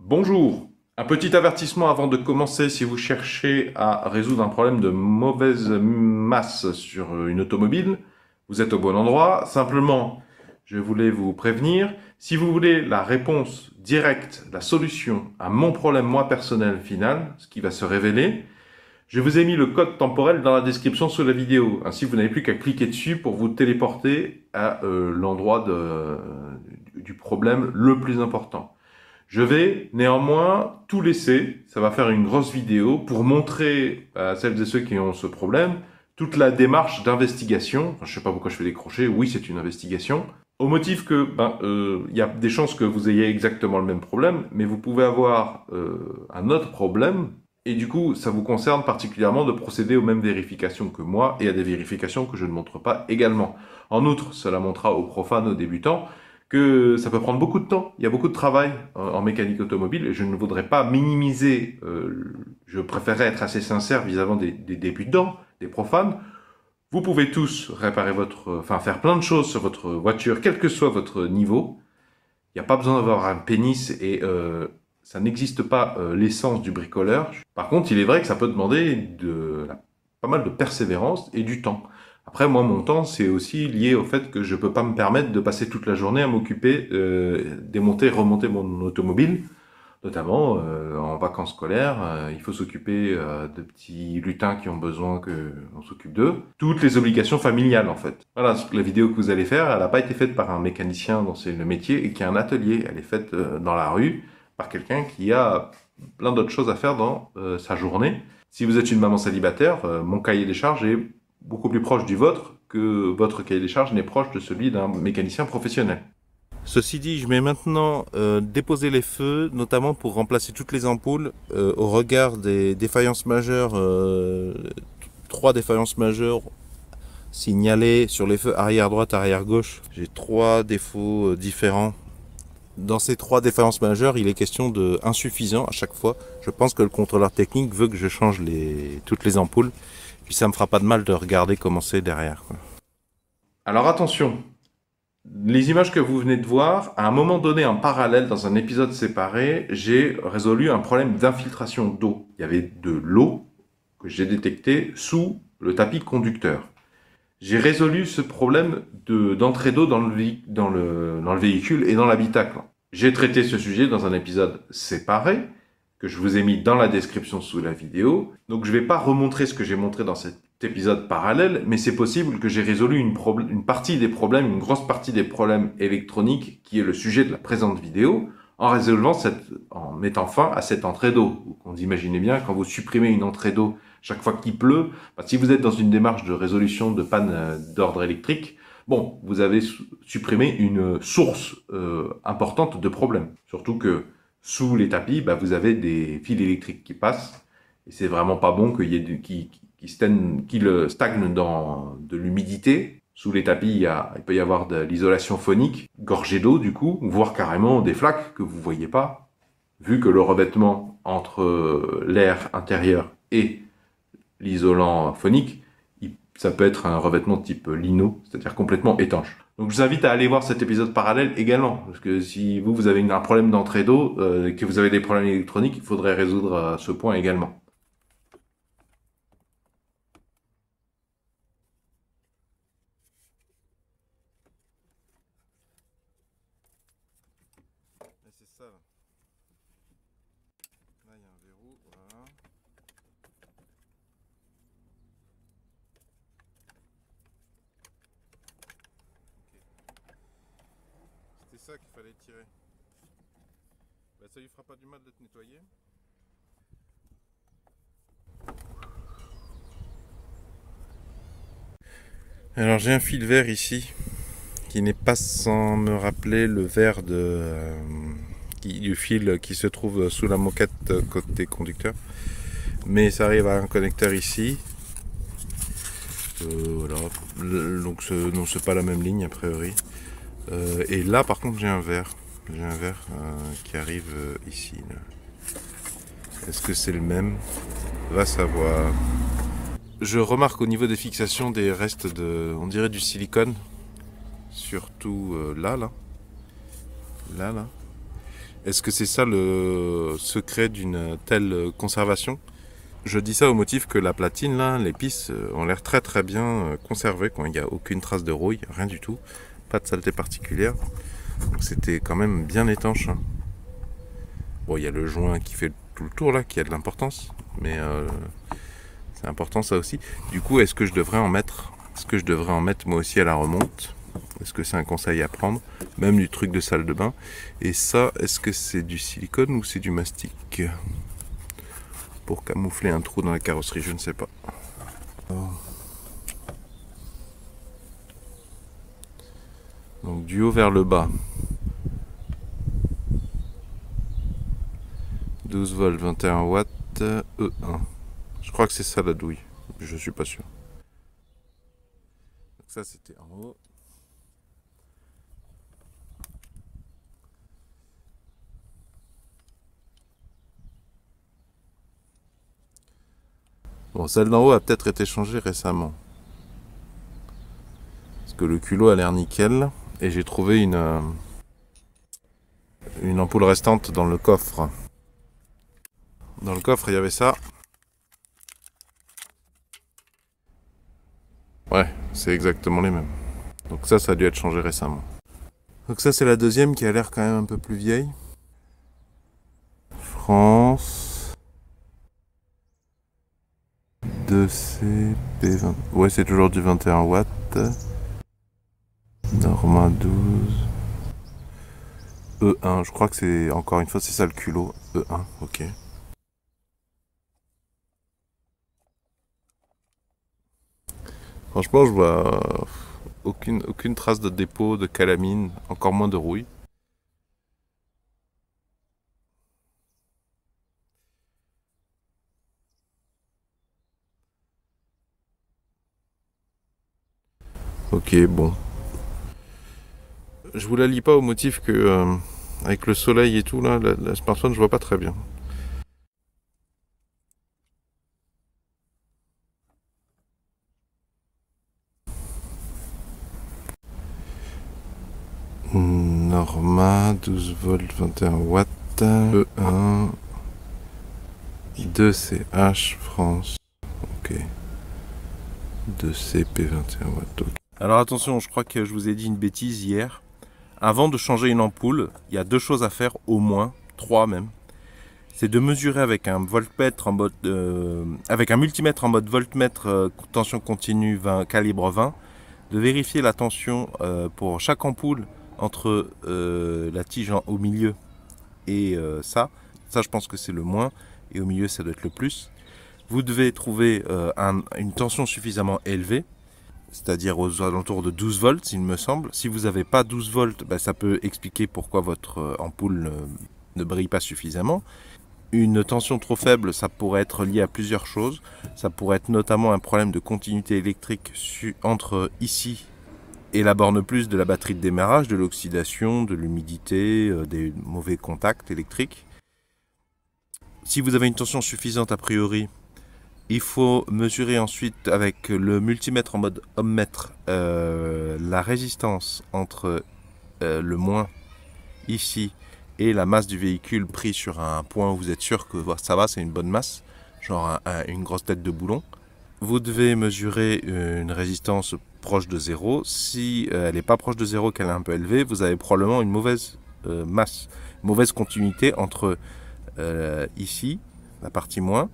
Bonjour, un petit avertissement avant de commencer. Si vous cherchez à résoudre un problème de mauvaise masse sur une automobile, vous êtes au bon endroit. Simplement, je voulais vous prévenir, si vous voulez la réponse directe, la solution à mon problème moi personnel final, ce qui va se révéler, je vous ai mis le code temporel dans la description sous la vidéo. Ainsi, vous n'avez plus qu'à cliquer dessus pour vous téléporter à l'endroit du problème le plus important. Je vais néanmoins tout laisser, ça va faire une grosse vidéo pour montrer à celles et ceux qui ont ce problème toute la démarche d'investigation. Enfin, je ne sais pas pourquoi je fais des crochets, oui c'est une investigation. Au motif que y a des chances que vous ayez exactement le même problème, mais vous pouvez avoir un autre problème, et du coup ça vous concerne particulièrement de procéder aux mêmes vérifications que moi, et à des vérifications que je ne montre pas également. En outre, cela montrera aux profanes, aux débutants, que ça peut prendre beaucoup de temps. Il y a beaucoup de travail en mécanique automobile et je ne voudrais pas minimiser. Je préférerais être assez sincère vis-à-vis des débutants, des profanes. Vous pouvez tous réparer faire plein de choses sur votre voiture, quel que soit votre niveau. Il n'y a pas besoin d'avoir un pénis et ça n'existe pas l'essence du bricoleur. Par contre, il est vrai que ça peut demander pas mal de persévérance et du temps. Après, moi, mon temps, c'est aussi lié au fait que je peux pas me permettre de passer toute la journée à m'occuper, démonter, remonter mon automobile, notamment en vacances scolaires. Il faut s'occuper de petits lutins qui ont besoin qu'on s'occupe d'eux. Toutes les obligations familiales, en fait. Voilà, la vidéo que vous allez faire, elle n'a pas été faite par un mécanicien dont c'est le métier et qui a un atelier. Elle est faite dans la rue par quelqu'un qui a plein d'autres choses à faire dans sa journée. Si vous êtes une maman célibataire, mon cahier des charges est beaucoup plus proche du vôtre que votre cahier des charges n'est proche de celui d'un mécanicien professionnel. Ceci dit, je vais maintenant déposer les feux, notamment pour remplacer toutes les ampoules au regard des défaillances majeures, 3 défaillances majeures signalées sur les feux arrière droite, arrière gauche. J'ai 3 défauts différents. Dans ces 3 défaillances majeures, il est question de insuffisant à chaque fois. Je pense que le contrôleur technique veut que je change toutes les ampoules. Puis ça me fera pas de mal de regarder comment c'est derrière, quoi. Alors attention, les images que vous venez de voir, à un moment donné en parallèle, dans un épisode séparé, j'ai résolu un problème d'infiltration d'eau. Il y avait de l'eau que j'ai détecté sous le tapis conducteur. J'ai résolu ce problème d'entrée d'eau dans le véhicule et dans l'habitacle. J'ai traité ce sujet dans un épisode séparé, que je vous ai mis dans la description sous la vidéo. Donc je ne vais pas remontrer ce que j'ai montré dans cet épisode parallèle, mais c'est possible que j'ai résolu une partie des problèmes, une grosse partie des problèmes électroniques, qui est le sujet de la présente vidéo, en mettant fin à cette entrée d'eau. Vous imaginez bien, quand vous supprimez une entrée d'eau chaque fois qu'il pleut, si vous êtes dans une démarche de résolution de panne d'ordre électrique, bon, vous avez supprimé une source importante de problèmes. Surtout que sous les tapis, vous avez des fils électriques qui passent, et c'est vraiment pas bon qu'il stagne dans de l'humidité. Sous les tapis, il peut y avoir de l'isolation phonique, gorgée d'eau du coup, voire carrément des flaques que vous voyez pas, vu que le revêtement entre l'air intérieur et l'isolant phonique, ça peut être un revêtement type lino, c'est-à-dire complètement étanche. Donc je vous invite à aller voir cet épisode parallèle également, parce que si vous avez un problème d'entrée d'eau, que vous avez des problèmes électroniques, il faudrait résoudre ce point également. C'est ça. Là, il y a un verrou, voilà. C'était ça qu'il fallait tirer. Ça lui fera pas du mal de te nettoyer. Alors j'ai un fil vert ici qui n'est pas sans me rappeler le vert du fil qui se trouve sous la moquette côté conducteur, mais ça arrive à un connecteur ici. Voilà. Donc non, c'est pas la même ligne a priori. Et là par contre j'ai un vert qui arrive ici là. Est-ce que c'est le même? Va savoir. Je remarque au niveau des fixations des restes on dirait du silicone, surtout là. Est-ce que c'est ça le secret d'une telle conservation? Je dis ça au motif que la platine, là, les pistes ont l'air très très bien conservées, quand il n'y a aucune trace de rouille, rien du tout, pas de saleté particulière. Donc c'était quand même bien étanche, hein. Bon, il y a le joint qui fait tout le tour là, qui a de l'importance, mais c'est important ça aussi. Du coup, est-ce que je devrais en mettre? Est-ce que je devrais en mettre moi aussi à la remonte? Est-ce que c'est un conseil à prendre? Même du truc de salle de bain. Et ça, est-ce que c'est du silicone ou c'est du mastic? Pour camoufler un trou dans la carrosserie, je ne sais pas. Donc du haut vers le bas. 12 volts, 21 watts, E1. Je crois que c'est ça la douille. Je suis pas sûr. Donc ça c'était en haut. Bon, celle d'en haut a peut-être été changée récemment. Parce que le culot a l'air nickel. Et j'ai trouvé une ampoule restante dans le coffre. Dans le coffre, il y avait ça. Ouais, c'est exactement les mêmes. Donc ça a dû être changé récemment. Donc ça, c'est la deuxième qui a l'air quand même un peu plus vieille. France 2C P20. Ouais, c'est toujours du 21 watts. Norma 12. E1, je crois que c'est encore une fois, c'est ça le culot. E1, ok. Franchement, je vois aucune trace de dépôt, de calamine, encore moins de rouille. Ok, bon. Je vous la lis pas au motif que avec le soleil et tout là, la smartphone je vois pas très bien. Norma 12 volts 21 watts E1 2CH France. Ok. 2CP21 watts. Okay. Alors attention, je crois que je vous ai dit une bêtise hier. Avant de changer une ampoule, il y a deux choses à faire au moins, trois même. C'est de mesurer avec un voltmètre en mode, avec un multimètre en mode voltmètre tension continue 20, calibre 20, de vérifier la tension pour chaque ampoule entre la tige au milieu et ça. Ça, je pense que c'est le moins, et au milieu, ça doit être le plus. Vous devez trouver une tension suffisamment élevée, c'est-à-dire aux alentours de 12 volts, il me semble. Si vous n'avez pas 12 volts, ben, ça peut expliquer pourquoi votre ampoule ne brille pas suffisamment. Une tension trop faible, ça pourrait être lié à plusieurs choses. Ça pourrait être notamment un problème de continuité électrique entre ici et la borne plus de la batterie de démarrage, de l'oxydation, de l'humidité, des mauvais contacts électriques. Si vous avez une tension suffisante a priori, il faut mesurer ensuite avec le multimètre en mode ohmmètre la résistance entre le moins ici et la masse du véhicule pris sur un point où vous êtes sûr que ça va, c'est une bonne masse, genre une grosse tête de boulon. Vous devez mesurer une résistance proche de 0. Si elle n'est pas proche de 0, qu'elle est un peu élevée, vous avez probablement une mauvaise masse, une mauvaise continuité entre ici, la partie moins,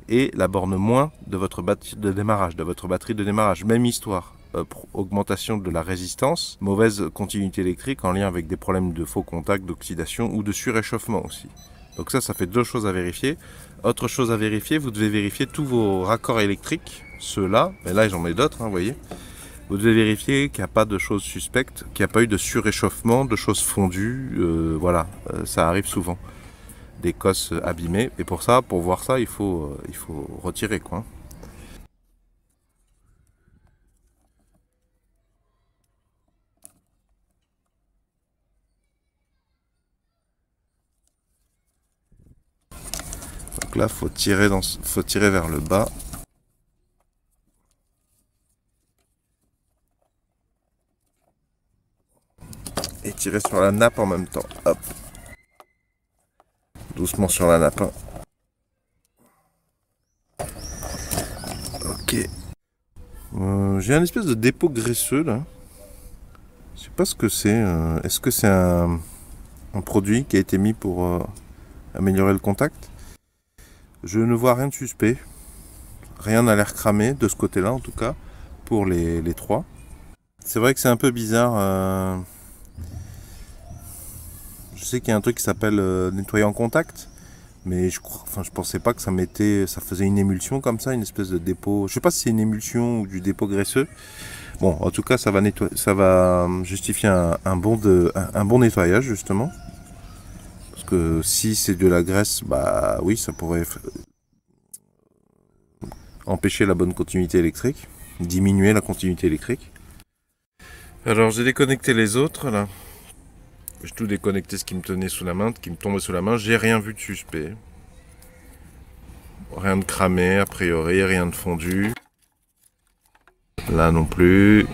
et la borne moins de votre batterie de démarrage, Même histoire. Augmentation de la résistance, mauvaise continuité électrique en lien avec des problèmes de faux contacts, d'oxydation ou de suréchauffement aussi. Donc ça fait deux choses à vérifier. Autre chose à vérifier, vous devez vérifier tous vos raccords électriques, ceux-là, mais là j'en ai d'autres, vous voyez. Vous devez vérifier qu'il n'y a pas de choses suspectes, qu'il n'y a pas eu de suréchauffement, de choses fondues, voilà, ça arrive souvent. Des cosses abîmées, et pour voir ça, il faut retirer quoi. Donc là, faut tirer vers le bas. Et tirer sur la nappe en même temps. Hop. doucement sur la nappe. Hein. Ok. J'ai un espèce de dépôt graisseux là. Je sais pas ce que c'est. Est-ce que c'est un produit qui a été mis pour améliorer le contact? Je ne vois rien de suspect. Rien n'a l'air cramé de ce côté-là en tout cas. Pour les trois. C'est vrai que c'est un peu bizarre. Je sais qu'il y a un truc qui s'appelle nettoyant contact. Mais je pensais pas que ça faisait une émulsion comme ça, une espèce de dépôt. Je sais pas si c'est une émulsion ou du dépôt graisseux. Bon, en tout cas, ça va justifier un bon nettoyage justement. Parce que si c'est de la graisse, bah oui, ça pourrait empêcher la bonne continuité électrique, diminuer la continuité électrique. Alors j'ai déconnecté les autres là. J'ai tout déconnecté ce qui me tenait sous la main, qui me tombait sous la main. J'ai rien vu de suspect. Rien de cramé, a priori, rien de fondu. Là non plus.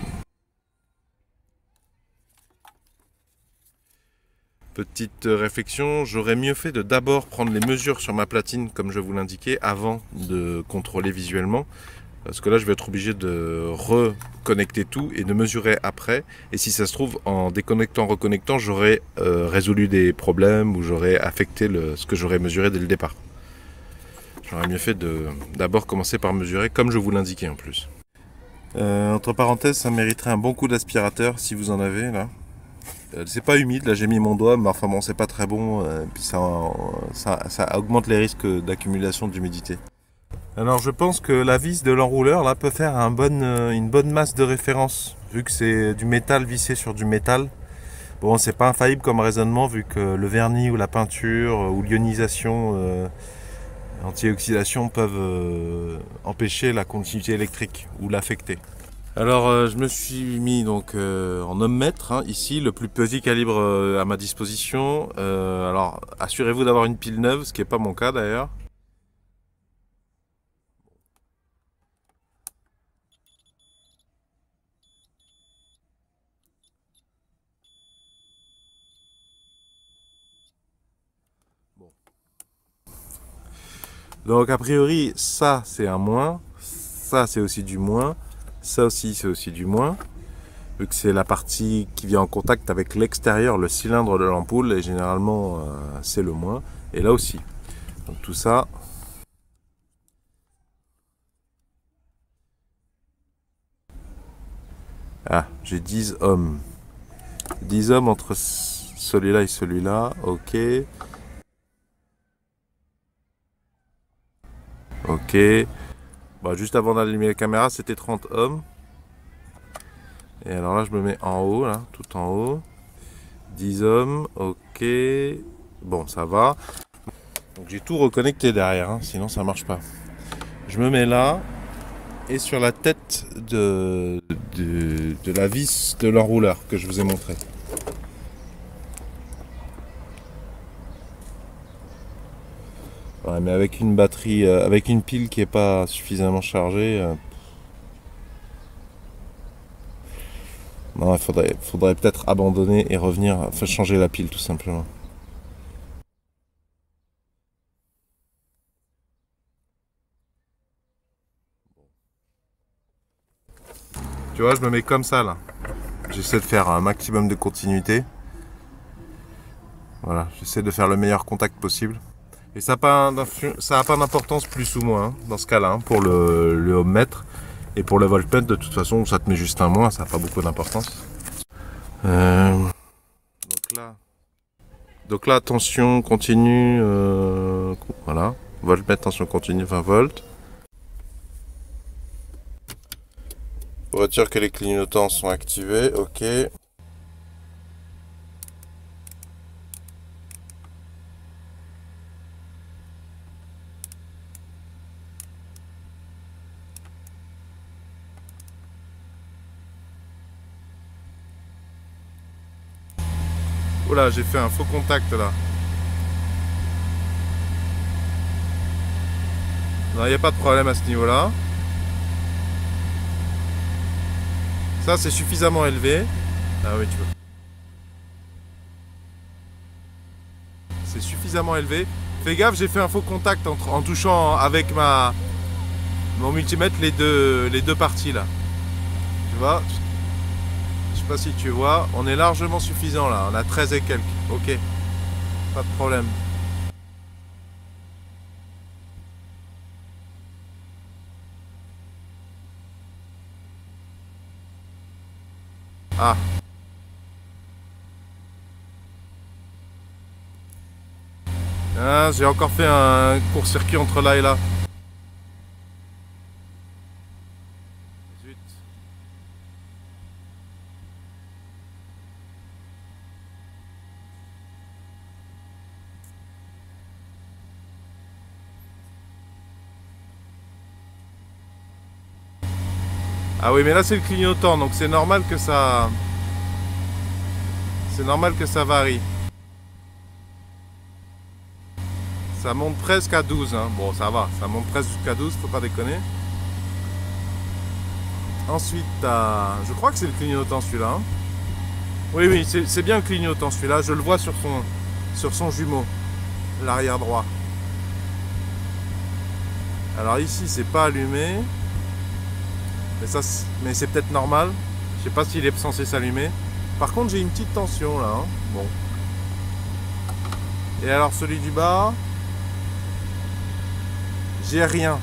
Petite réflexion, j'aurais mieux fait de d'abord prendre les mesures sur ma platine, comme je vous l'indiquais, avant de contrôler visuellement. Parce que là, je vais être obligé de reconnecter tout et de mesurer après. Et si ça se trouve, en déconnectant, reconnectant, j'aurais résolu des problèmes ou j'aurais affecté ce que j'aurais mesuré dès le départ. J'aurais mieux fait d'abord commencer par mesurer, comme je vous l'indiquais en plus. Entre parenthèses, ça mériterait un bon coup d'aspirateur si vous en avez là. C'est pas humide, là j'ai mis mon doigt, mais enfin bon, c'est pas très bon. Puis ça augmente les risques d'accumulation d'humidité. Alors je pense que la vis de l'enrouleur là peut faire une bonne masse de référence, vu que c'est du métal vissé sur du métal. Bon, c'est pas infaillible comme raisonnement, vu que le vernis ou la peinture ou l'ionisation, anti-oxydation peuvent empêcher la continuité électrique ou l'affecter. Alors je me suis mis donc en ohm-mètre, hein, ici, le plus petit calibre à ma disposition. Alors assurez-vous d'avoir une pile neuve, ce qui n'est pas mon cas d'ailleurs. Donc a priori, ça c'est un moins, ça c'est aussi du moins, ça aussi c'est aussi du moins, vu que c'est la partie qui vient en contact avec l'extérieur, le cylindre de l'ampoule, et généralement c'est le moins, et là aussi. Donc tout ça. Ah, j'ai 10 ohms. 10 ohms entre celui-là et celui-là, ok. Ok. Bah, juste avant d'allumer la caméra, c'était 30 ohms. Et alors là, je me mets en haut, là, tout en haut. 10 ohms, ok. Bon, ça va. Donc j'ai tout reconnecté derrière, hein, sinon ça marche pas. Je me mets là. Et sur la tête de la vis de l'enrouleur que je vous ai montré. Ouais, mais avec une batterie, avec une pile qui est pas suffisamment chargée, non, il faudrait peut-être abandonner et revenir, enfin changer la pile tout simplement. Tu vois, je me mets comme ça là. J'essaie de faire un maximum de continuité. Voilà, j'essaie de faire le meilleur contact possible. Et ça n'a pas d'importance plus ou moins hein, dans ce cas-là, hein, pour le ohmmètre. Et pour le voltmètre, de toute façon, ça te met juste un moins, ça n'a pas beaucoup d'importance. Donc là, tension continue, voilà. Voltmètre, tension continue, 20 volts. Pour être sûr que les clignotants sont activés, ok. Oula, j'ai fait un faux contact là. Non, il n'y a pas de problème à ce niveau-là. Ça, c'est suffisamment élevé. Ah oui, tu veux. C'est suffisamment élevé Fais gaffe, j'ai fait un faux contact en touchant avec mon multimètre les deux parties là. Tu vois? Je sais pas si tu vois, on est largement suffisant là, on a 13 et quelques. Ok, pas de problème. Ah. Ah, j'ai encore fait un court-circuit entre là et là. Zut. Ah oui, mais là c'est le clignotant, donc c'est normal que ça... C'est normal que ça varie. Ça monte presque à 12, hein. Bon, ça va, ça monte presque jusqu'à 12, faut pas déconner. Ensuite, je crois que c'est le clignotant celui-là. Hein. Oui, oui, c'est bien le clignotant celui-là. Je le vois sur son jumeau, l'arrière droit. Alors ici, c'est pas allumé. Mais c'est peut-être normal. Je sais pas s'il est censé s'allumer. Par contre, j'ai une petite tension là. Hein. Bon. Et alors celui du bas, j'ai rien.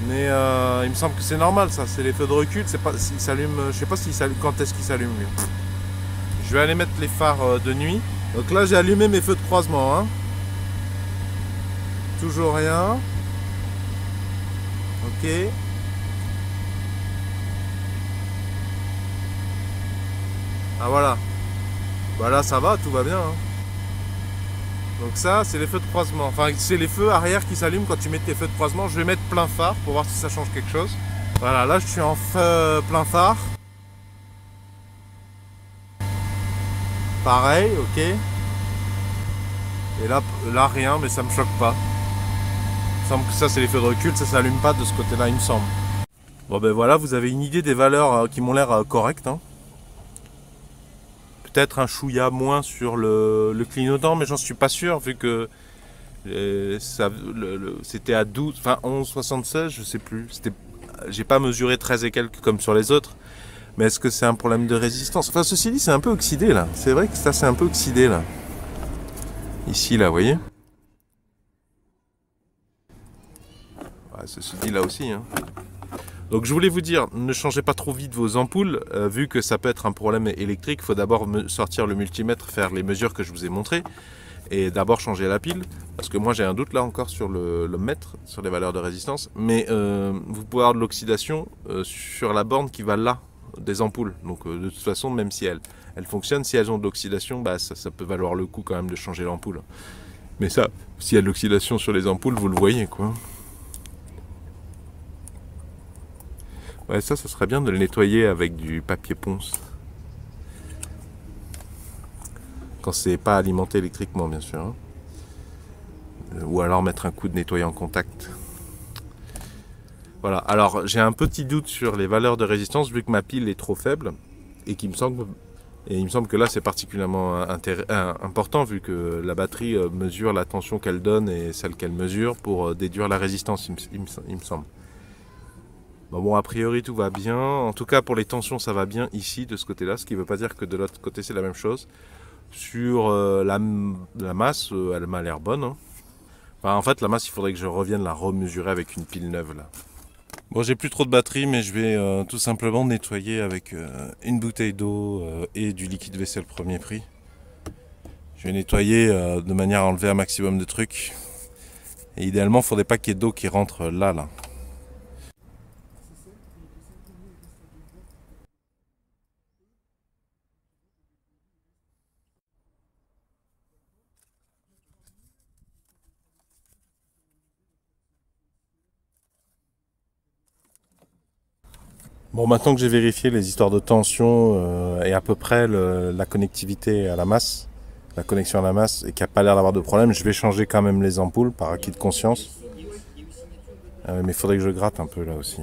Mais il me semble que c'est normal ça, c'est les feux de recul, c'est pas s'il s'allume, je sais pas s'il s'allume, quand est-ce qu'il s'allume lui. Je vais aller mettre les phares de nuit. Donc là j'ai allumé mes feux de croisement. Hein. Toujours rien. Ok. Ah voilà. Voilà, ça va, tout va bien. Hein. Donc ça, c'est les feux de croisement. Enfin, c'est les feux arrière qui s'allument quand tu mets tes feux de croisement. Je vais mettre plein phare pour voir si ça change quelque chose. Voilà, là je suis en feu plein phare. Pareil, ok. Et là rien, mais ça me choque pas. Il me semble que ça c'est les feux de recul, ça s'allume pas de ce côté-là, il me semble. Bon ben voilà, vous avez une idée des valeurs qui m'ont l'air correctes. Hein. Peut-être un chouïa moins sur le clignotant, mais j'en suis pas sûr vu que c'était à 12, enfin 11,76, je sais plus. J'ai pas mesuré 13 et quelques comme sur les autres. Mais est-ce que c'est un problème de résistance? Enfin, ceci dit, c'est un peu oxydé là. C'est vrai que ça, c'est un peu oxydé là. Ici, là, vous voyez? Ouais, ceci dit, là aussi. Hein. Donc, je voulais vous dire, ne changez pas trop vite vos ampoules. Vu que ça peut être un problème électrique, il faut d'abord sortir le multimètre, faire les mesures que je vous ai montrées. Et d'abord changer la pile. Parce que moi, j'ai un doute là encore sur le mètre, sur les valeurs de résistance. Mais vous pouvez avoir de l'oxydation sur la borne qui va là. Des ampoules, donc de toute façon même si elles fonctionnent, si elles ont de l'oxydation, bah, ça peut valoir le coup quand même de changer l'ampoule, mais ça, s'il y a de l'oxydation sur les ampoules, vous le voyez quoi. Ouais, ça serait bien de le nettoyer avec du papier ponce quand c'est pas alimenté électriquement bien sûr, hein. Ou alors mettre un coup de nettoyant en contact. Voilà, alors j'ai un petit doute sur les valeurs de résistance vu que ma pile est trop faible et il me semble que là c'est particulièrement important vu que la batterie mesure la tension qu'elle donne et celle qu'elle mesure pour déduire la résistance, il me semble. Bon, a priori tout va bien, en tout cas pour les tensions ça va bien ici de ce côté-là, ce qui ne veut pas dire que de l'autre côté c'est la même chose. Sur la masse, elle m'a l'air bonne. Hein. Enfin, en fait la masse il faudrait que je revienne la remesurer avec une pile neuve là. Bon, j'ai plus trop de batterie, mais je vais tout simplement nettoyer avec une bouteille d'eau et du liquide vaisselle premier prix. Je vais nettoyer de manière à enlever un maximum de trucs. Et idéalement, il ne faudrait pas qu'il y ait d'eau qui rentre là. Bon, maintenant que j'ai vérifié les histoires de tension et à peu près la connectivité à la masse, la connexion à la masse, et qu'il n'y a pas l'air d'avoir de problème, je vais changer quand même les ampoules par acquis de conscience. Mais il faudrait que je gratte un peu là aussi.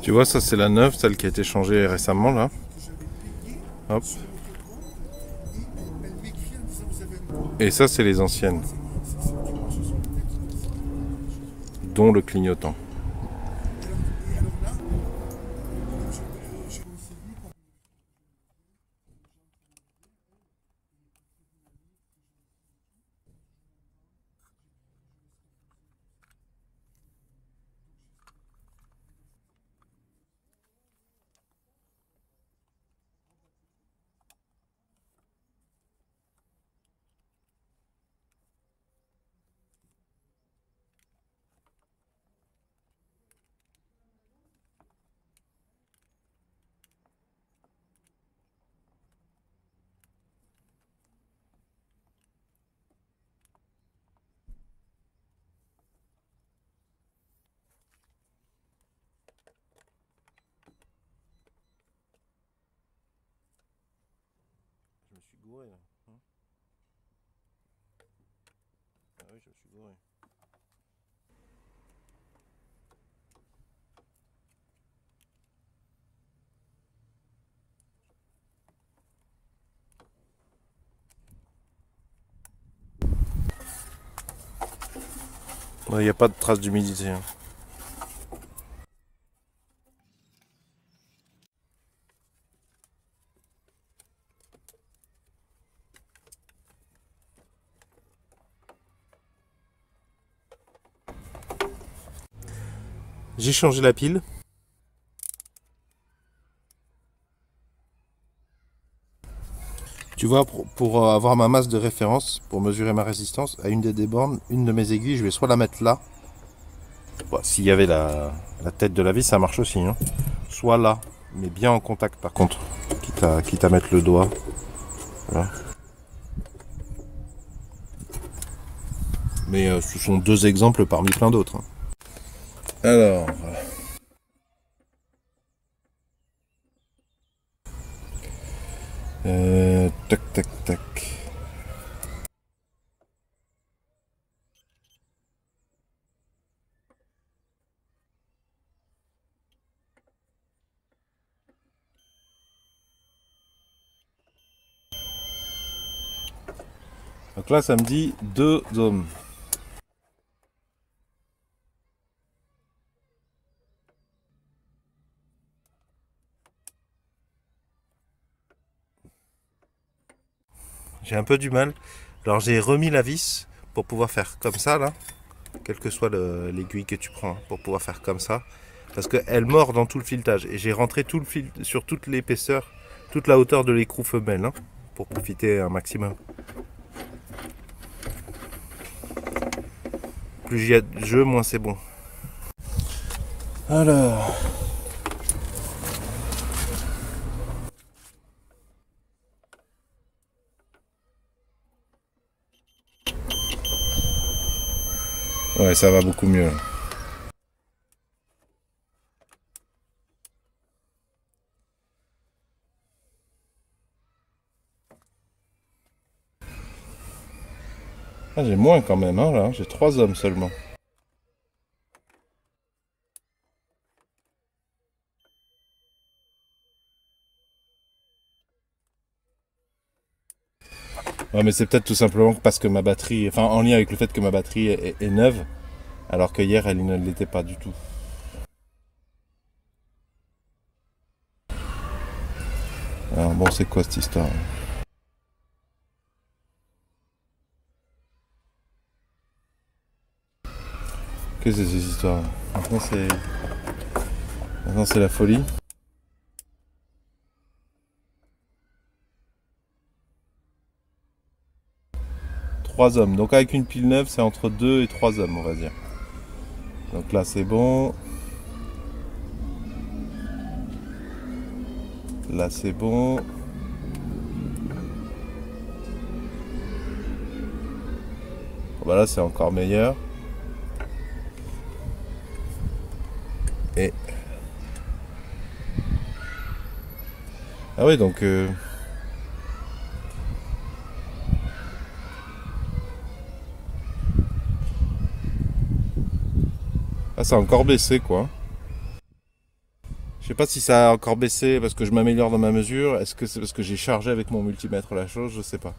Tu vois, ça c'est la neuve, celle qui a été changée récemment là. Hop. Et ça c'est les anciennes. Dont le clignotant. Je me suis gouré là. Ah oui, je me suis gouré. Il n'y a pas de trace d'humidité. Hein. J'ai changé la pile. Tu vois, pour avoir ma masse de référence, pour mesurer ma résistance, à une des bornes, une de mes aiguilles, je vais soit la mettre là. Bon, s'il y avait la tête de la vis, ça marche aussi. Hein. Soit là, mais bien en contact par contre. Quitte à mettre le doigt. Voilà. Mais ce sont deux exemples parmi plein d'autres. Hein. Alors... tac, tac, tac. Donc là, ça me dit 2 ohms. J'ai un peu du mal. Alors j'ai remis la vis pour pouvoir faire comme ça là. Quelle que soit l'aiguille que tu prends, pour pouvoir faire comme ça. Parce qu'elle mord dans tout le filetage. Et j'ai rentré tout le fil sur toute l'épaisseur, toute la hauteur de l'écrou femelle. Hein, pour profiter un maximum. Plus j'y a de jeu, moins c'est bon. Alors... Ouais, ça va beaucoup mieux. Ah, j'ai moins quand même, hein, là. J'ai 3 ohms seulement. Ouais, mais c'est peut-être tout simplement parce que ma batterie... Enfin, en lien avec le fait que ma batterie est neuve, alors que hier, elle ne l'était pas du tout. Alors bon, c'est quoi cette histoire? Qu'est-ce que c'est cette histoire? Maintenant, c'est la folie. Trois ohms. Donc avec une pile neuve, c'est entre 2 et 3 ohms, on va dire. Donc là, c'est bon. Là, c'est bon. Bah là, c'est encore meilleur. Et... Ah oui, donc... Ah, ça a encore baissé, quoi. Je sais pas si ça a encore baissé parce que je m'améliore dans ma mesure. Est-ce que c'est parce que j'ai chargé avec mon multimètre la chose? Je sais pas.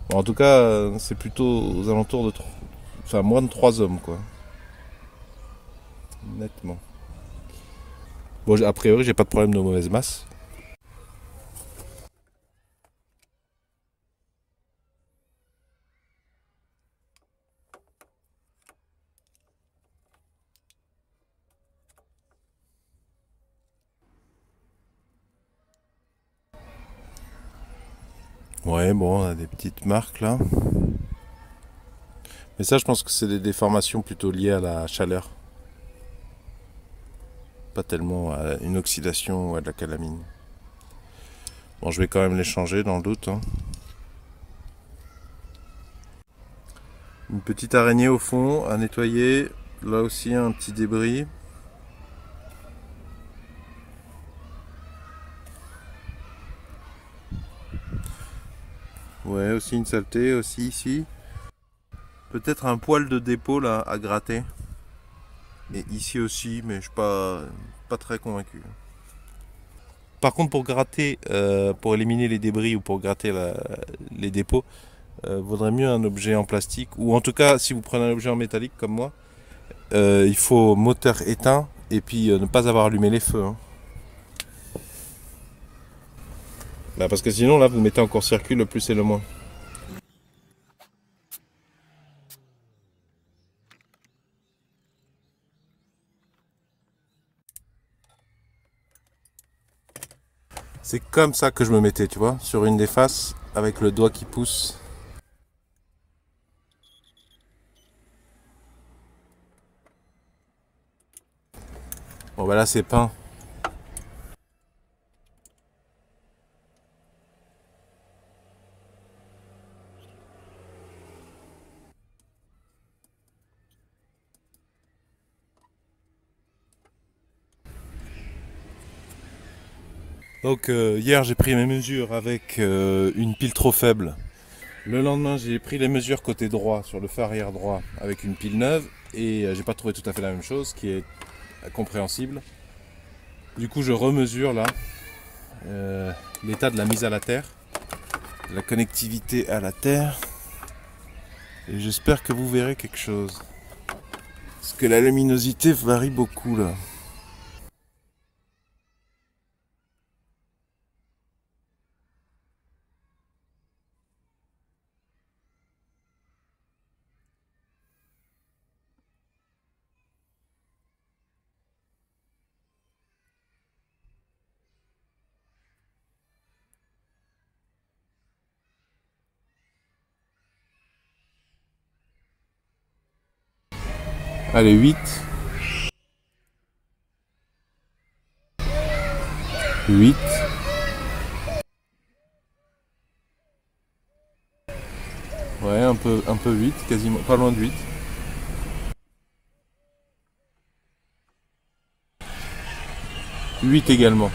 Bon, en tout cas, c'est plutôt aux alentours de enfin, moins de 3 ohms, quoi. Nettement. Bon, a priori, j'ai pas de problème de mauvaise masse. Ouais, bon, on a des petites marques là. Mais ça, je pense que c'est des déformations plutôt liées à la chaleur. Pas tellement à une oxydation ou à de la calamine. Bon, je vais quand même les changer dans le doute, hein. Une petite araignée au fond à nettoyer. Là aussi, un petit débris. Ouais, aussi une saleté, aussi ici. Peut-être un poil de dépôt là à gratter. Et ici aussi, mais je suis pas très convaincu. Par contre, pour gratter, pour éliminer les débris ou pour gratter les dépôts, vaudrait mieux un objet en plastique. Ou en tout cas, si vous prenez un objet en métallique comme moi, il faut moteur éteint et puis ne pas avoir allumé les feux, hein. Bah parce que sinon, là, vous mettez en court-circuit le plus et le moins. C'est comme ça que je me mettais, tu vois, sur une des faces, avec le doigt qui pousse. Bon bah là c'est peint. Donc hier j'ai pris mes mesures avec une pile trop faible. Le lendemain j'ai pris les mesures côté droit sur le feu arrière droit avec une pile neuve et j'ai pas trouvé tout à fait la même chose, ce qui est compréhensible. Du coup je remesure là l'état de la mise à la terre, de la connectivité à la terre, et j'espère que vous verrez quelque chose. Parce que la luminosité varie beaucoup là. Allez, 8. 8. Ouais, un peu 8, quasiment, pas loin de 8. 8 également.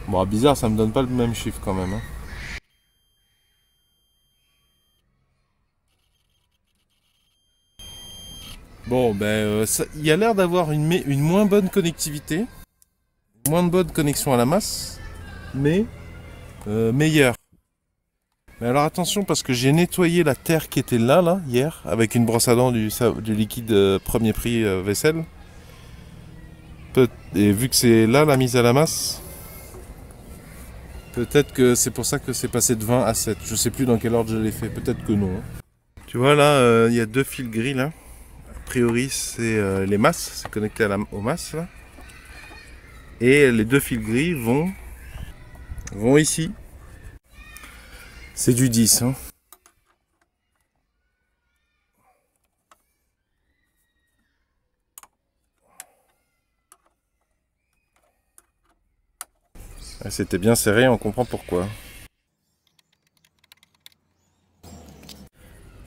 Bon, bizarre, ça me donne pas le même chiffre quand même, hein. Bon, ben, il y a l'air d'avoir une moins bonne connectivité, moins de bonne connexion à la masse, mais meilleure. Mais alors attention, parce que j'ai nettoyé la terre qui était là, hier, avec une brosse à dents du liquide premier prix vaisselle. Et vu que c'est là la mise à la masse, peut-être que c'est pour ça que c'est passé de 20 à 7. Je sais plus dans quel ordre je l'ai fait, peut-être que non, hein. Tu vois là, il y a 2 fils gris là. A priori c'est les masses, c'est connecté aux masses là. Et les 2 fils gris vont ici. C'est du 10, hein. C'était bien serré, on comprend pourquoi.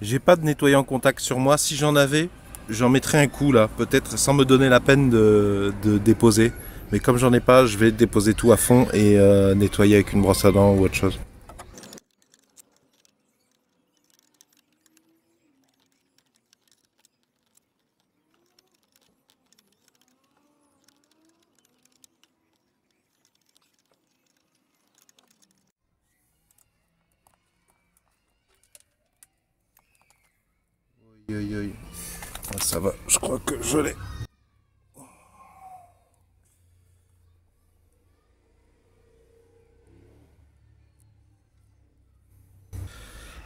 J'ai pas de nettoyant contact sur moi. Si j'en avais, j'en mettrais un coup là, peut-être sans me donner la peine de déposer. Mais comme j'en ai pas, je vais déposer tout à fond et nettoyer avec une brosse à dents ou autre chose. Aïe, aïe. Ah, ça va, je crois que je l'ai.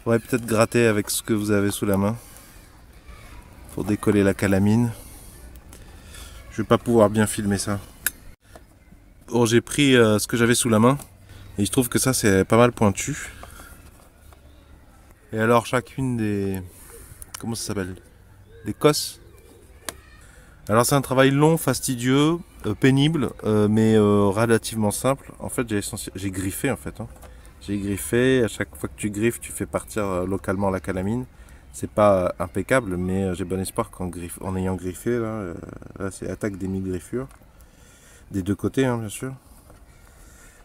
Ouais, peut-être gratter avec ce que vous avez sous la main pour décoller la calamine. Je vais pas pouvoir bien filmer ça. Bon, j'ai pris ce que j'avais sous la main et je trouve que ça c'est pas mal pointu. Et alors chacune des... Comment ça s'appelle? Des cosses. Alors c'est un travail long, fastidieux, pénible, mais relativement simple. En fait j'ai griffé en fait. Hein. J'ai griffé, à chaque fois que tu griffes tu fais partir localement la calamine. C'est pas impeccable, mais j'ai bon espoir en ayant griffé, là c'est attaque des mi-griffures. Des deux côtés hein, bien sûr.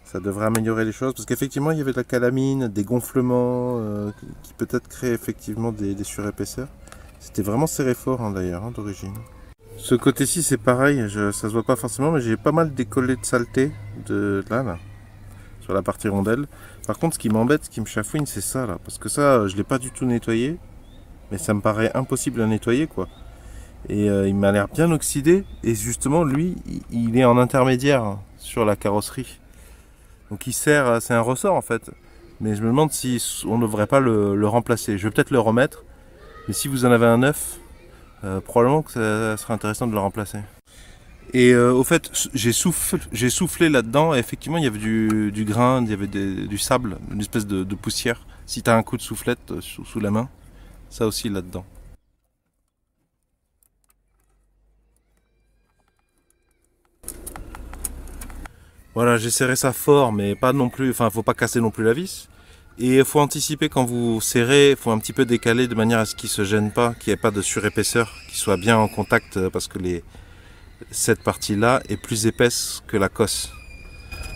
Ça devrait améliorer les choses parce qu'effectivement il y avait de la calamine, des gonflements qui peut-être créent effectivement des surépaisseurs. C'était vraiment serré fort hein, d'ailleurs hein, d'origine. Ce côté-ci c'est pareil, ça se voit pas forcément mais j'ai pas mal décollé de saleté de là, sur la partie rondelle. Par contre ce qui m'embête, ce qui me chafouine c'est ça là, parce que ça je l'ai pas du tout nettoyé, mais ça me paraît impossible à nettoyer quoi. Et il m'a l'air bien oxydé et justement lui il est en intermédiaire hein, sur la carrosserie. Donc il sert, c'est un ressort en fait. Mais je me demande si on ne devrait pas le remplacer. Je vais peut-être le remettre. Mais si vous en avez un neuf, probablement que ça serait intéressant de le remplacer. Et au fait, j'ai soufflé là-dedans et effectivement il y avait du grain, il y avait du sable, une espèce de poussière. Si tu as un coup de soufflette sous la main, ça aussi là-dedans. Voilà, j'ai serré ça fort, mais pas non plus, enfin, faut pas casser non plus la vis. Et il faut anticiper quand vous serrez, il faut un petit peu décaler de manière à ce qu'il ne se gêne pas, qu'il n'y ait pas de surépaisseur, qu'il soit bien en contact, parce que cette partie-là est plus épaisse que la cosse.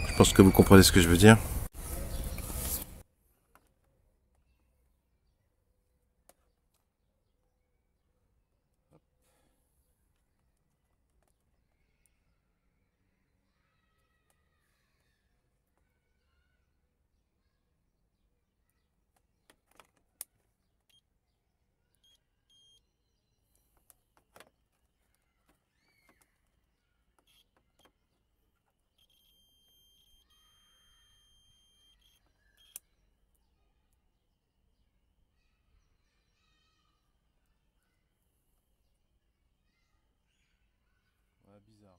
Je pense que vous comprenez ce que je veux dire. Ouais, bizarre.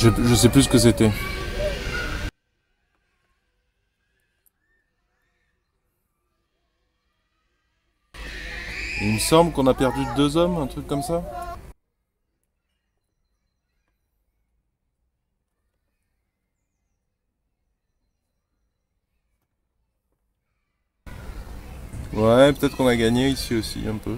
Je sais plus ce que c'était. Il me semble qu'on a perdu 2 hommes, un truc comme ça. Ouais, peut-être qu'on a gagné ici aussi un peu.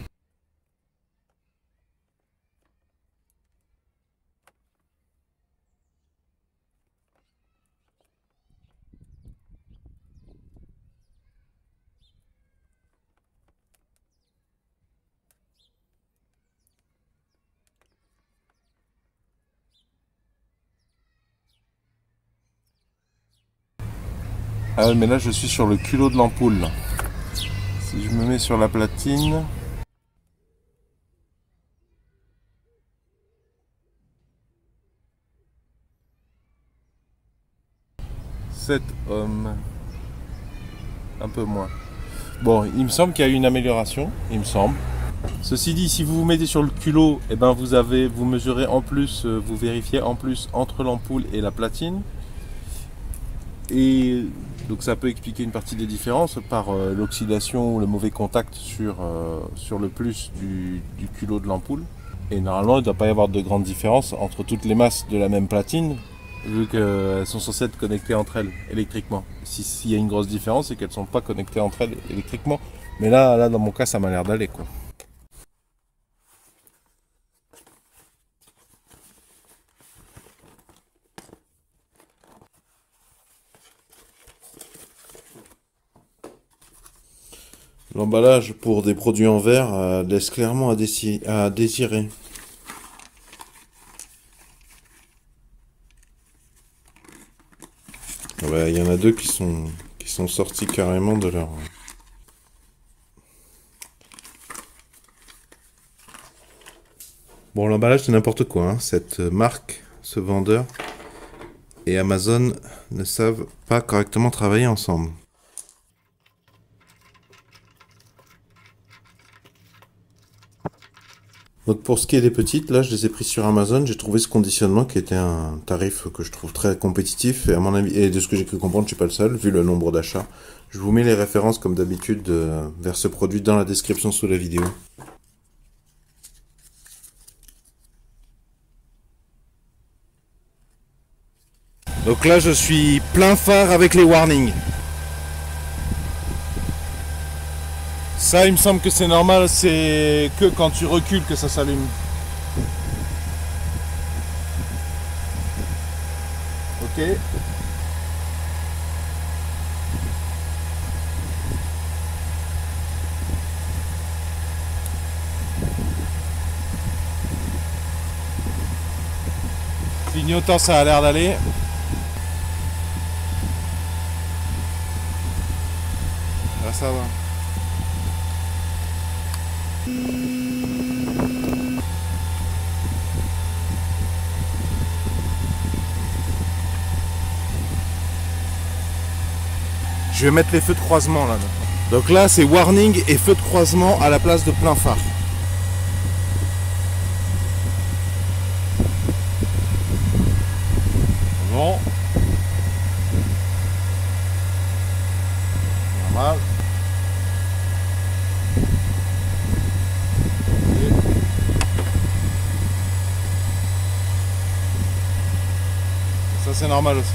Ah ouais, mais là je suis sur le culot de l'ampoule. Si je me mets sur la platine... 7 hommes. Un peu moins. Bon, il me semble qu'il y a eu une amélioration, il me semble. Ceci dit, si vous vous mettez sur le culot, eh ben vous mesurez en plus, vous vérifiez en plus entre l'ampoule et la platine. Et donc ça peut expliquer une partie des différences par l'oxydation ou le mauvais contact sur le plus du culot de l'ampoule. Et normalement, il ne doit pas y avoir de grandes différences entre toutes les masses de la même platine, vu qu'elles sont censées être connectées entre elles électriquement. S'il y a une grosse différence, c'est qu'elles ne sont pas connectées entre elles électriquement. Mais là, dans mon cas, ça m'a l'air d'aller, quoi. L'emballage pour des produits en verre laisse clairement à désirer. Ouais, il y en a deux qui sont sortis carrément de leur... Bon, l'emballage c'est n'importe quoi, hein. Cette marque, ce vendeur et Amazon ne savent pas correctement travailler ensemble. Donc pour ce qui est des petites, là je les ai prises sur Amazon, j'ai trouvé ce conditionnement qui était un tarif que je trouve très compétitif et à mon avis, et de ce que j'ai cru comprendre, je suis pas le seul, vu le nombre d'achats. Je vous mets les références comme d'habitude vers ce produit dans la description sous la vidéo. Donc là je suis plein phare avec les warnings. Ça il me semble que c'est normal, c'est que quand tu recules que ça s'allume. Ok. Clignotant, ça a l'air d'aller. Là ça va. Je vais mettre les feux de croisement là. Donc là c'est warning et feu de croisement à la place de plein phare. Bon. Normal. Ça c'est normal aussi.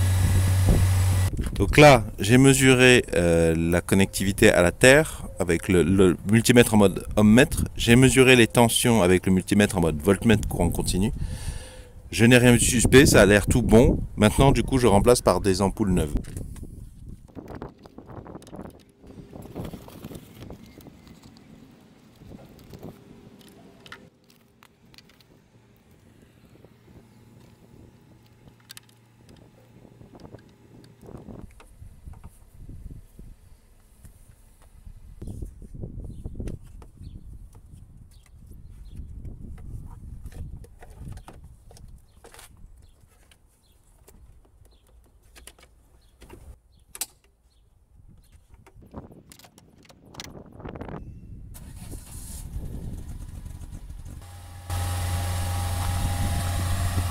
Donc là, j'ai mesuré la connectivité à la terre avec le multimètre en mode ohmmètre. J'ai mesuré les tensions avec le multimètre en mode voltmètre courant continu. Je n'ai rien vu de suspect, ça a l'air tout bon. Maintenant, du coup, je remplace par des ampoules neuves.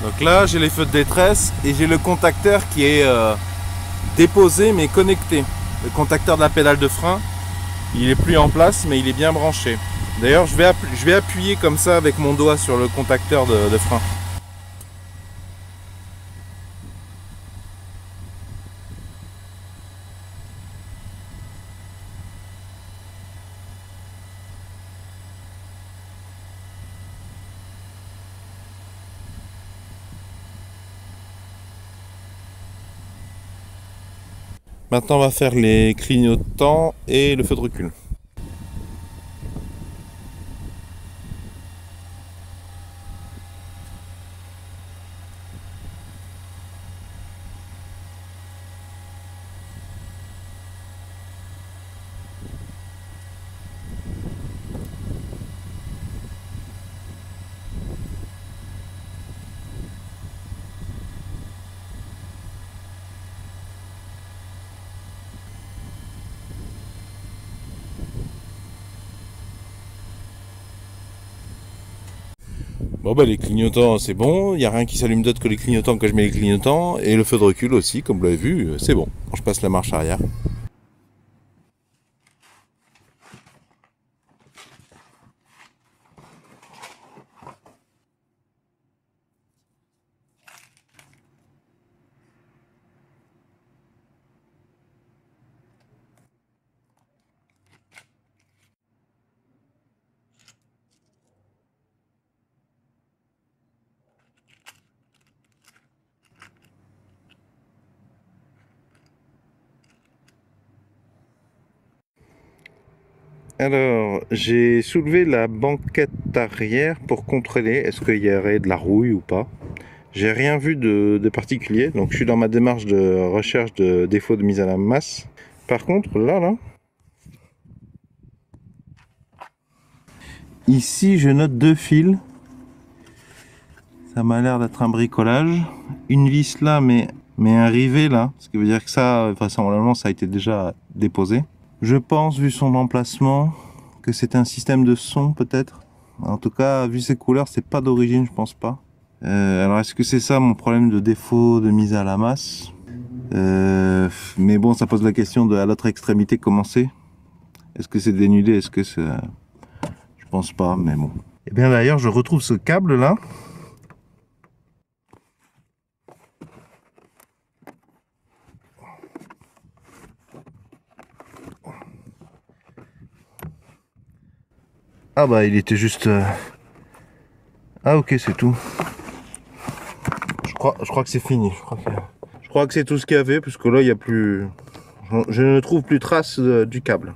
Donc là, j'ai les feux de détresse et j'ai le contacteur qui est déposé mais connecté. Le contacteur de la pédale de frein, il est plus en place mais il est bien branché. D'ailleurs, je vais appuyer comme ça avec mon doigt sur le contacteur de frein. Maintenant, on va faire les clignotants et le feu de recul. Bon bah les clignotants c'est bon, il n'y a rien qui s'allume d'autre que les clignotants quand je mets les clignotants, et le feu de recul aussi, comme vous l'avez vu, c'est bon, quand je passe la marche arrière. Alors, j'ai soulevé la banquette arrière pour contrôler est-ce qu'il y aurait de la rouille ou pas. J'ai rien vu de particulier, donc je suis dans ma démarche de recherche de défauts de mise à la masse. Par contre, là, ici je note 2 fils. Ça m'a l'air d'être un bricolage. Une vis là, mais un rivet là, ce qui veut dire que ça, vraisemblablement, ça a été déjà déposé. Je pense, vu son emplacement, que c'est un système de son peut-être. En tout cas, vu ses couleurs, c'est pas d'origine, je pense pas. Alors, est-ce que c'est ça mon problème de défaut de mise à la masse? Mais bon, ça pose la question de à l'autre extrémité comment c'est. Est-ce que c'est dénudé? Est-ce que c'est... Je pense pas, mais bon. Et bien d'ailleurs, je retrouve ce câble là. Ah bah il était juste... Ah ok, c'est tout. Je crois que c'est fini. Je crois que c'est tout ce qu'il y avait, puisque là il n'y a plus... Je ne trouve plus trace du câble.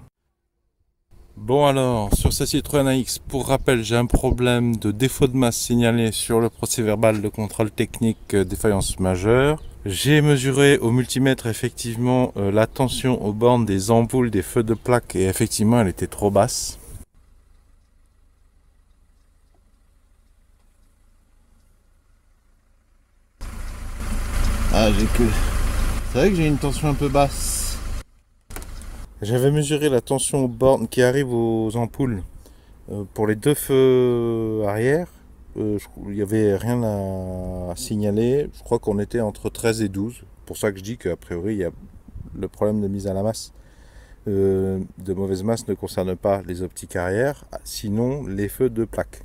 Bon alors, sur ce Citroën AX, pour rappel, j'ai un problème de défaut de masse signalé sur le procès-verbal de contrôle technique défaillance majeure. J'ai mesuré au multimètre effectivement la tension aux bornes des ampoules des feux de plaque et effectivement elle était trop basse. Ah, c'est vrai que j'ai une tension un peu basse. J'avais mesuré la tension aux bornes qui arrive aux ampoules pour les 2 feux arrière. Il n'y avait rien à signaler. Je crois qu'on était entre 13 et 12. Pour ça que je dis qu'a priori, il y a le problème de mise à la masse de mauvaise masse ne concerne pas les optiques arrière, sinon les feux de plaque.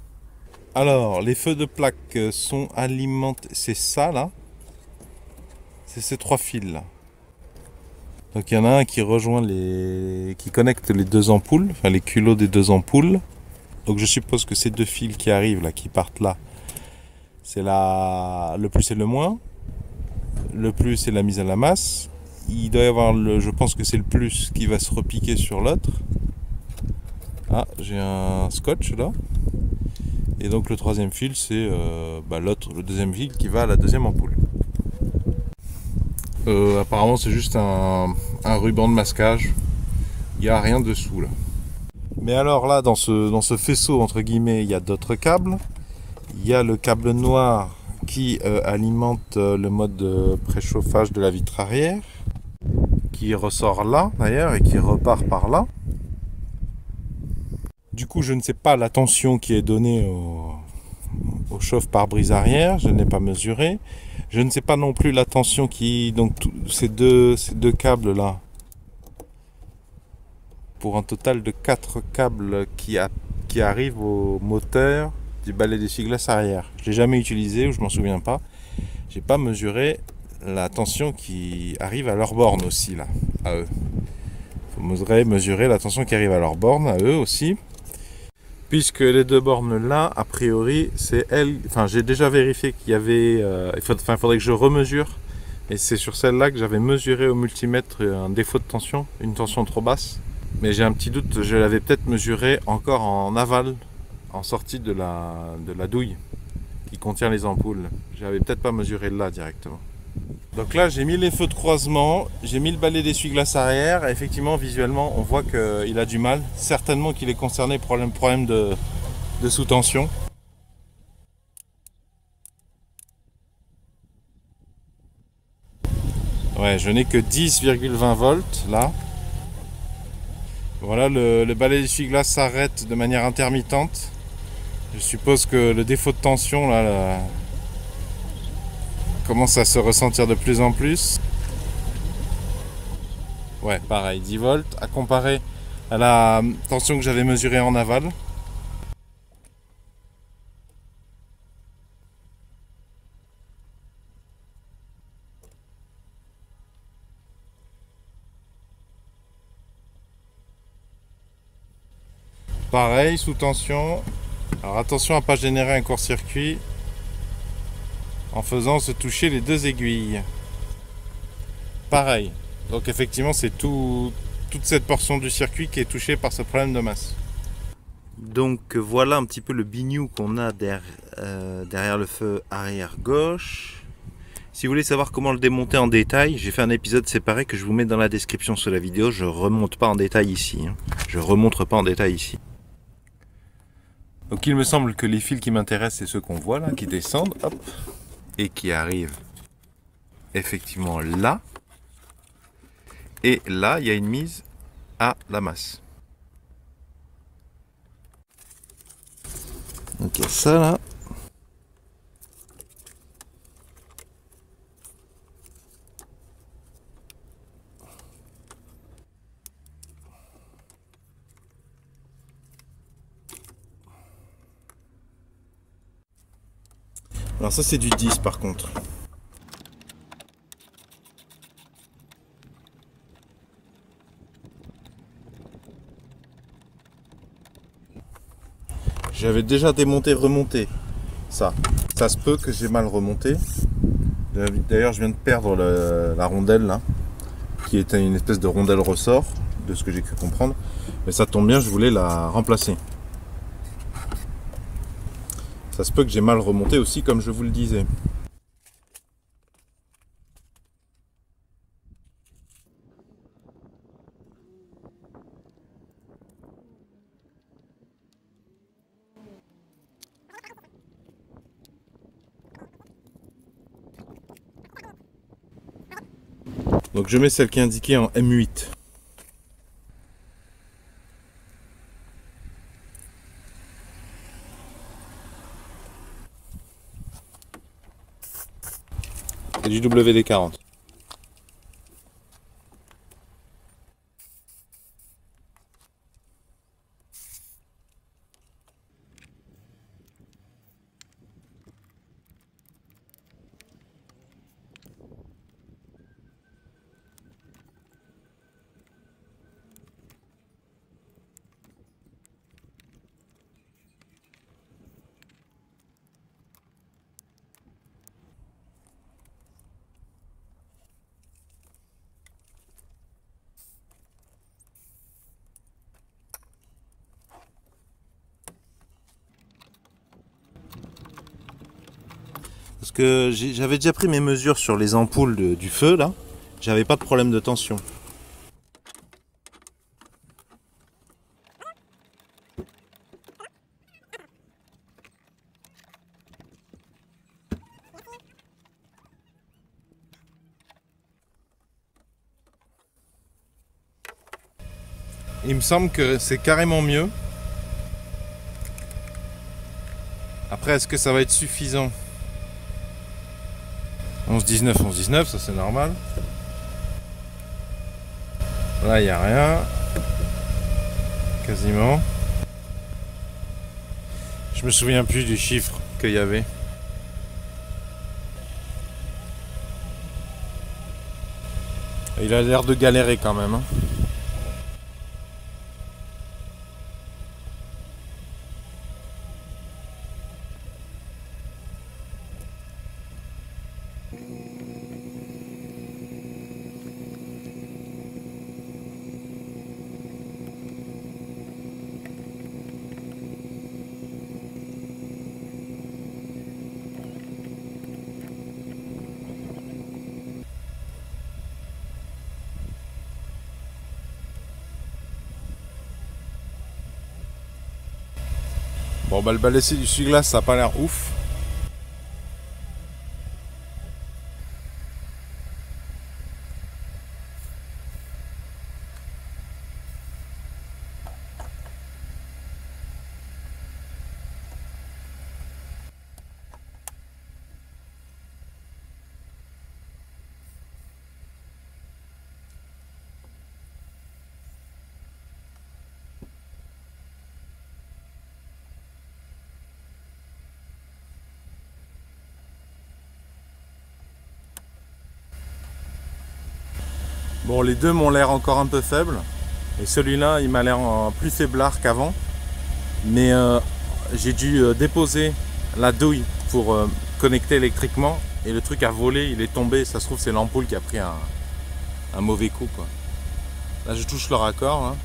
Alors, les feux de plaque sont alimentés. C'est ça là. C'est ces 3 fils là. Donc il y en a un qui rejoint qui connecte les 2 ampoules, enfin les culots des 2 ampoules. Donc je suppose que ces 2 fils qui arrivent là, qui partent là, c'est le plus et le moins. Le plus c'est la mise à la masse. Il doit y avoir je pense que c'est le plus qui va se repiquer sur l'autre. Ah, j'ai un scotch là. Et donc le 3e fil c'est le 2e fil qui va à la 2e ampoule. Apparemment c'est juste un ruban de masquage. Il n'y a rien dessous là. Mais alors là dans ce faisceau entre guillemets il y a d'autres câbles. Il y a le câble noir qui alimente le mode de préchauffage de la vitre arrière. Qui ressort là d'ailleurs et qui repart par là. Du coup je ne sais pas la tension qui est donnée au chauffe-pare-brise arrière, je n'ai pas mesuré. Je ne sais pas non plus la tension qui... Donc ces deux câbles là, pour un total de 4 câbles qui arrivent au moteur du balai d'essuie-glace arrière. Je ne l'ai jamais utilisé ou je m'en souviens pas. J'ai pas mesuré la tension qui arrive à leur borne aussi là, à eux. Il faudrait mesurer la tension qui arrive à leur borne, à eux aussi. Puisque les 2 bornes là, a priori, c'est elles. Enfin, j'ai déjà vérifié qu'il y avait. Il faudrait que je remesure. Et c'est sur celle-là que j'avais mesuré au multimètre un défaut de tension, une tension trop basse. Mais j'ai un petit doute, je l'avais peut-être mesuré encore en aval, en sortie de la douille qui contient les ampoules. J'avais peut-être pas mesuré là directement. Donc là, j'ai mis les feux de croisement, j'ai mis le balai d'essuie-glace arrière. Et effectivement, visuellement, on voit qu'il a du mal. Certainement qu'il est concerné par le problème de sous-tension. Ouais, je n'ai que 10,20 volts là. Voilà, le balai d'essuie-glace s'arrête de manière intermittente. Je suppose que le défaut de tension là commence à se ressentir de plus en plus. Ouais, pareil, 10 volts, à comparer à la tension que j'avais mesurée en aval. Pareil, sous tension. Alors attention à ne pas générer un court-circuit en faisant se toucher les 2 aiguilles. Pareil. Donc effectivement c'est tout toute cette portion du circuit qui est touchée par ce problème de masse. Donc voilà un petit peu le bignou qu'on a derrière le feu arrière gauche. Si vous voulez savoir comment le démonter en détail, j'ai fait un épisode séparé que je vous mets dans la description sous la vidéo. Je remonte pas en détail ici. Je remonte pas en détail ici. Donc il me semble que les fils qui m'intéressent, c'est ceux qu'on voit là, qui descendent, hop, et qui arrivent effectivement là. Et là, il y a une mise à la masse. Donc il y a ça là. Alors ça c'est du 10 par contre. J'avais déjà démonté, remonté ça. Ça se peut que j'ai mal remonté. D'ailleurs je viens de perdre la rondelle là, qui était une espèce de rondelle ressort, de ce que j'ai cru comprendre. Mais ça tombe bien, je voulais la remplacer. Ça se peut que j'ai mal remonté aussi, comme je vous le disais. Donc je mets celle qui est indiquée en M8. Et du WD-40. Parce que j'avais déjà pris mes mesures sur les ampoules du feu là, j'avais pas de problème de tension. Il me semble que c'est carrément mieux. Après, est-ce que ça va être suffisant? 11-19, 11-19, ça c'est normal. Là, il n'y a rien. Quasiment. Je me souviens plus du chiffre qu'il y avait. Il a l'air de galérer quand même. Bon bah le balai du essuie-glace ça a pas l'air ouf. Bon, les deux m'ont l'air encore un peu faibles. Et celui-là, il m'a l'air plus faiblard qu'avant. Mais j'ai dû déposer la douille pour connecter électriquement. Et le truc a volé, il est tombé. Ça se trouve, c'est l'ampoule qui a pris un mauvais coup, quoi. Là je touche le raccord. Hein.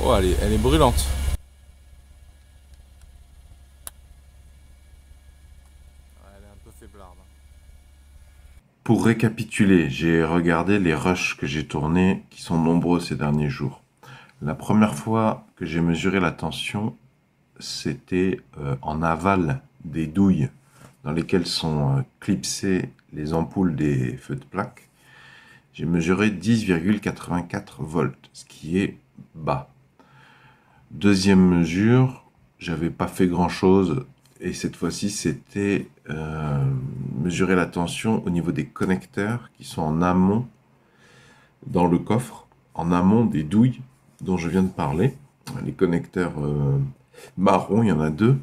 Oh, elle est brûlante. Elle est un peu faiblarde. Pour récapituler, j'ai regardé les rushs que j'ai tournés, qui sont nombreux ces derniers jours. La première fois que j'ai mesuré la tension, c'était en aval des douilles dans lesquelles sont clipsées les ampoules des feux de plaque. J'ai mesuré 10,84 volts, ce qui est bas. Deuxième mesure, j'avais pas fait grand chose et cette fois-ci c'était mesurer la tension au niveau des connecteurs qui sont en amont dans le coffre, en amont des douilles dont je viens de parler. Les connecteurs marrons, il y en a deux,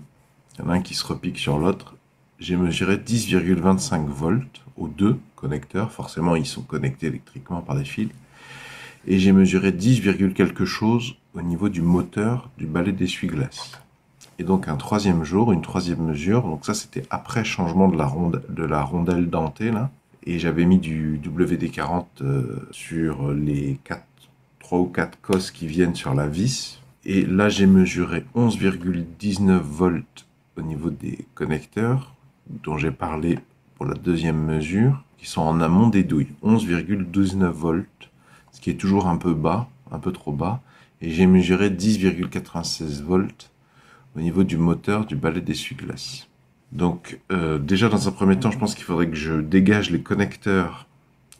il y en a un qui se repique sur l'autre. J'ai mesuré 10,25 volts aux deux connecteurs, forcément ils sont connectés électriquement par des fils. Et j'ai mesuré 10, quelque chose au niveau du moteur du balai d'essuie-glace. Et donc un troisième jour, une troisième mesure, donc ça c'était après changement de la rondelle dentée là, et j'avais mis du WD-40 sur les 3 ou 4 cosses qui viennent sur la vis, et là j'ai mesuré 11,19 volts au niveau des connecteurs, dont j'ai parlé pour la deuxième mesure, qui sont en amont des douilles, 11,19 volts, ce qui est toujours un peu bas, un peu trop bas, et j'ai mesuré 10,96 volts au niveau du moteur du balai d'essuie-glace. Donc déjà dans un premier temps, je pense qu'il faudrait que je dégage les connecteurs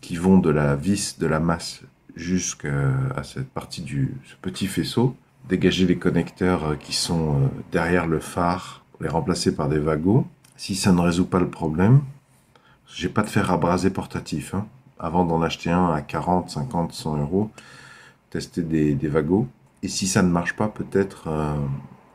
qui vont de la vis de la masse jusqu'à cette partie ce petit faisceau, dégager les connecteurs qui sont derrière le phare, les remplacer par des wagots. Si ça ne résout pas le problème, j'ai pas de fer à braser portatif, hein. Avant d'en acheter un à 40, 50, 100 euros, tester des wagots. Et si ça ne marche pas, peut-être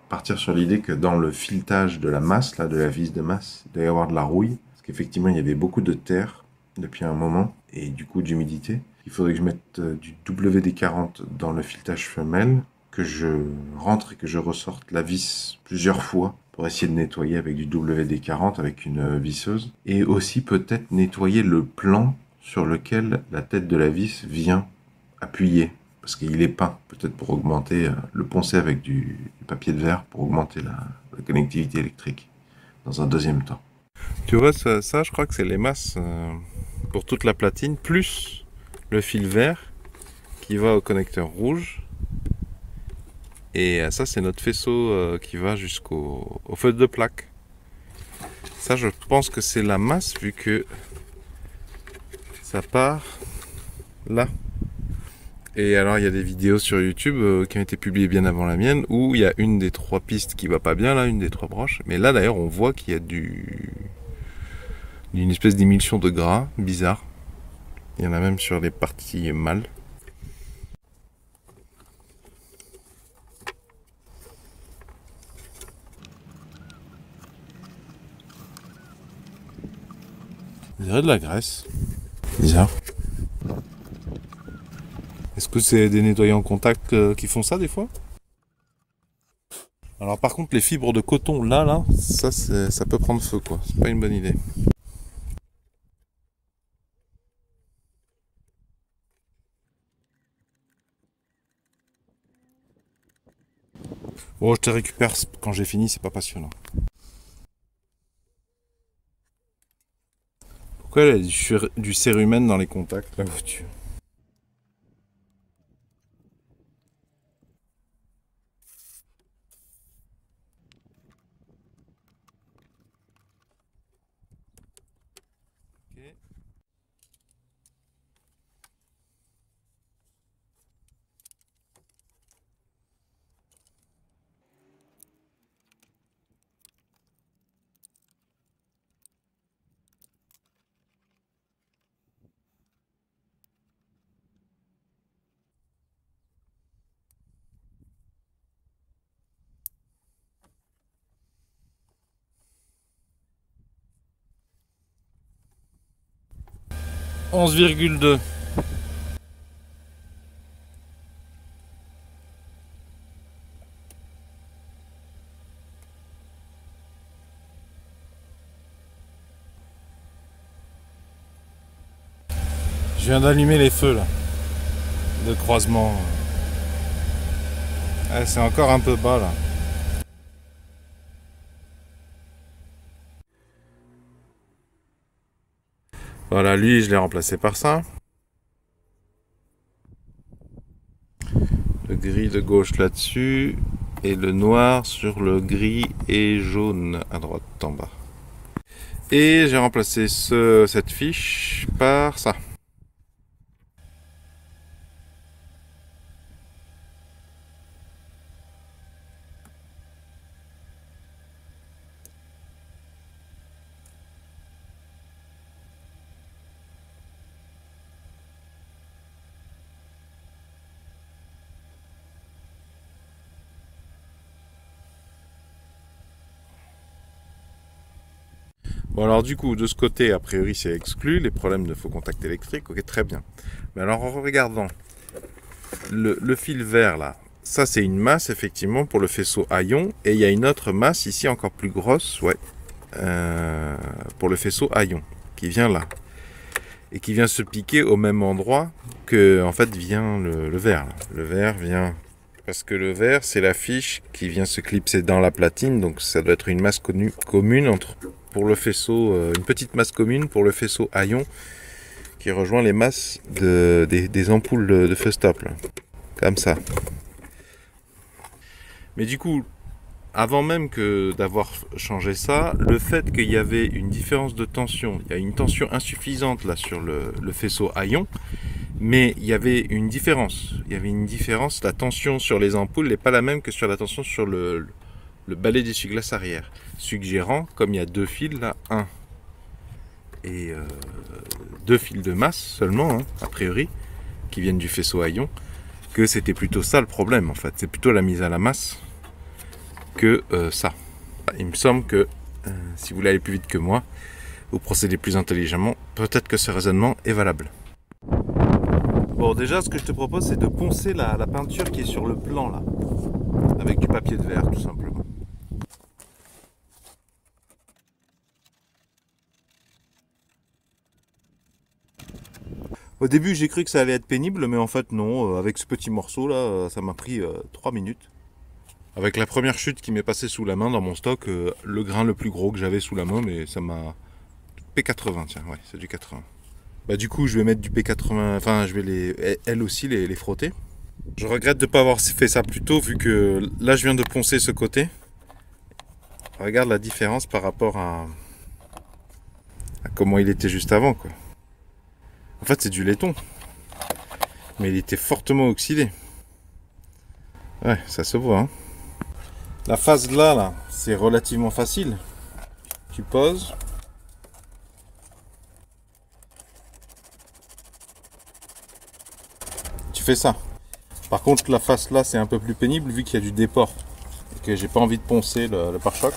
partir sur l'idée que dans le filetage de la masse, là, de la vis de masse, il doit y avoir de la rouille. Parce qu'effectivement, il y avait beaucoup de terre depuis un moment, et du coup d'humidité. Il faudrait que je mette du WD-40 dans le filetage femelle, que je rentre et que je ressorte la vis plusieurs fois pour essayer de nettoyer avec du WD-40 avec une visseuse. Et aussi peut-être nettoyer le plan sur lequel la tête de la vis vient appuyer. Parce qu'il est peint, peut-être pour augmenter, le poncer avec du papier de verre pour augmenter la connectivité électrique dans un deuxième temps. Tu vois, ça je crois que c'est les masses pour toute la platine, plus le fil vert qui va au connecteur rouge. Et ça, c'est notre faisceau qui va au feu de plaque. Ça, je pense que c'est la masse vu que ça part là. Et alors, il y a des vidéos sur YouTube qui ont été publiées bien avant la mienne où il y a une des trois pistes qui va pas bien, là, une des trois branches. Mais là, d'ailleurs, on voit qu'il y a une espèce d'émulsion de gras bizarre. Il y en a même sur les parties mâles. On dirait de la graisse. Bizarre. Est-ce que c'est des nettoyants en contact qui font ça des fois? Alors par contre les fibres de coton là, ça peut prendre feu quoi. C'est pas une bonne idée. Bon, je te récupère quand j'ai fini, c'est pas passionnant. Pourquoi il y a du cérumen dans les contacts la voiture? Okay. Onze virgule deux. Je viens d'allumer les feux là, de croisement. Ah, c'est encore un peu bas là. Voilà, lui je l'ai remplacé par ça. Le gris de gauche là-dessus et le noir sur le gris et jaune à droite en bas. Et j'ai remplacé cette fiche par ça. Bon alors du coup de ce côté a priori c'est exclu, les problèmes de faux contact électrique, ok très bien. Mais alors en regardant le fil vert là, ça c'est une masse effectivement pour le faisceau à ion et il y a une autre masse ici encore plus grosse, ouais, pour le faisceau à ion qui vient là et qui vient se piquer au même endroit que en fait vient le vert. Là. Le vert vient parce que le vert c'est la fiche qui vient se clipser dans la platine, donc ça doit être une masse commune entre pour le faisceau, une petite masse commune pour le faisceau à ion qui rejoint les masses des ampoules de feu stop là. Comme ça. Mais du coup, avant même que d'avoir changé ça, le fait qu'il y avait une différence de tension, il y a une tension insuffisante là sur le faisceau à ion, mais il y avait une différence. Il y avait une différence, la tension sur les ampoules n'est pas la même que sur la tension sur le balai d'essuie-glace arrière. Suggérant, comme il y a deux fils là, un et deux fils de masse seulement, hein, a priori, qui viennent du faisceau à ion, que c'était plutôt ça le problème en fait. C'est plutôt la mise à la masse que ça. Il me semble que si vous voulez aller plus vite que moi, vous procédez plus intelligemment, peut-être que ce raisonnement est valable. Bon, déjà, ce que je te propose, c'est de poncer la peinture qui est sur le plan là, avec du papier de verre tout simplement. Au début, j'ai cru que ça allait être pénible, mais en fait, non. Avec ce petit morceau là, ça m'a pris 3 minutes. Avec la première chute qui m'est passée sous la main dans mon stock, le grain le plus gros que j'avais sous la main, mais ça m'a... P80, tiens, ouais, c'est du 80. Bah du coup, je vais mettre du P80, enfin, je vais elles aussi les frotter. Je regrette de ne pas avoir fait ça plus tôt, vu que là, je viens de poncer ce côté. Regarde la différence par rapport à comment il était juste avant, quoi. En fait, c'est du laiton. Mais il était fortement oxydé. Ouais, ça se voit, hein. La phase là, c'est relativement facile. Tu poses. Tu fais ça. Par contre, la face là, c'est un peu plus pénible vu qu'il y a du déport. Et que j'ai pas envie de poncer le pare-choc.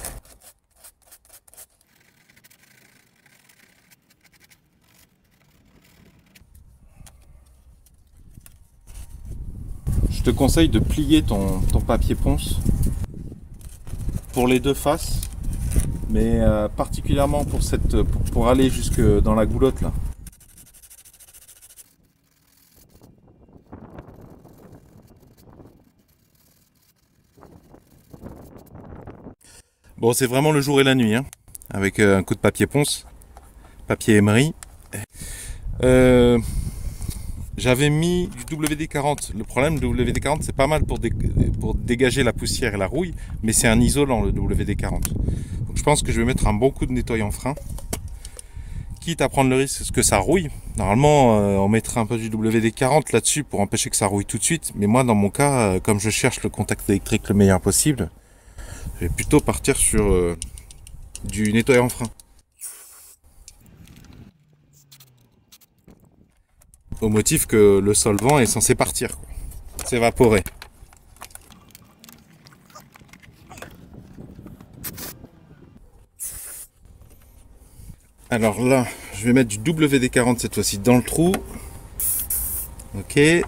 Je te conseille de plier ton papier ponce pour les deux faces, mais particulièrement pour aller jusque dans la goulotte là. Bon, c'est vraiment le jour et la nuit, hein, avec un coup de papier ponce, papier émery. J'avais mis du WD-40. Le problème du WD-40, c'est pas mal pour dégager la poussière et la rouille, mais c'est un isolant le WD-40. Donc je pense que je vais mettre un bon coup de nettoyant frein, quitte à prendre le risque que ça rouille. Normalement, on mettrait un peu du WD-40 là-dessus pour empêcher que ça rouille tout de suite. Mais moi, dans mon cas, comme je cherche le contact électrique le meilleur possible, je vais plutôt partir sur du nettoyant frein. Au motif que le solvant est censé partir, s'évaporer. Alors là, je vais mettre du WD-40 cette fois-ci dans le trou. Ok. Et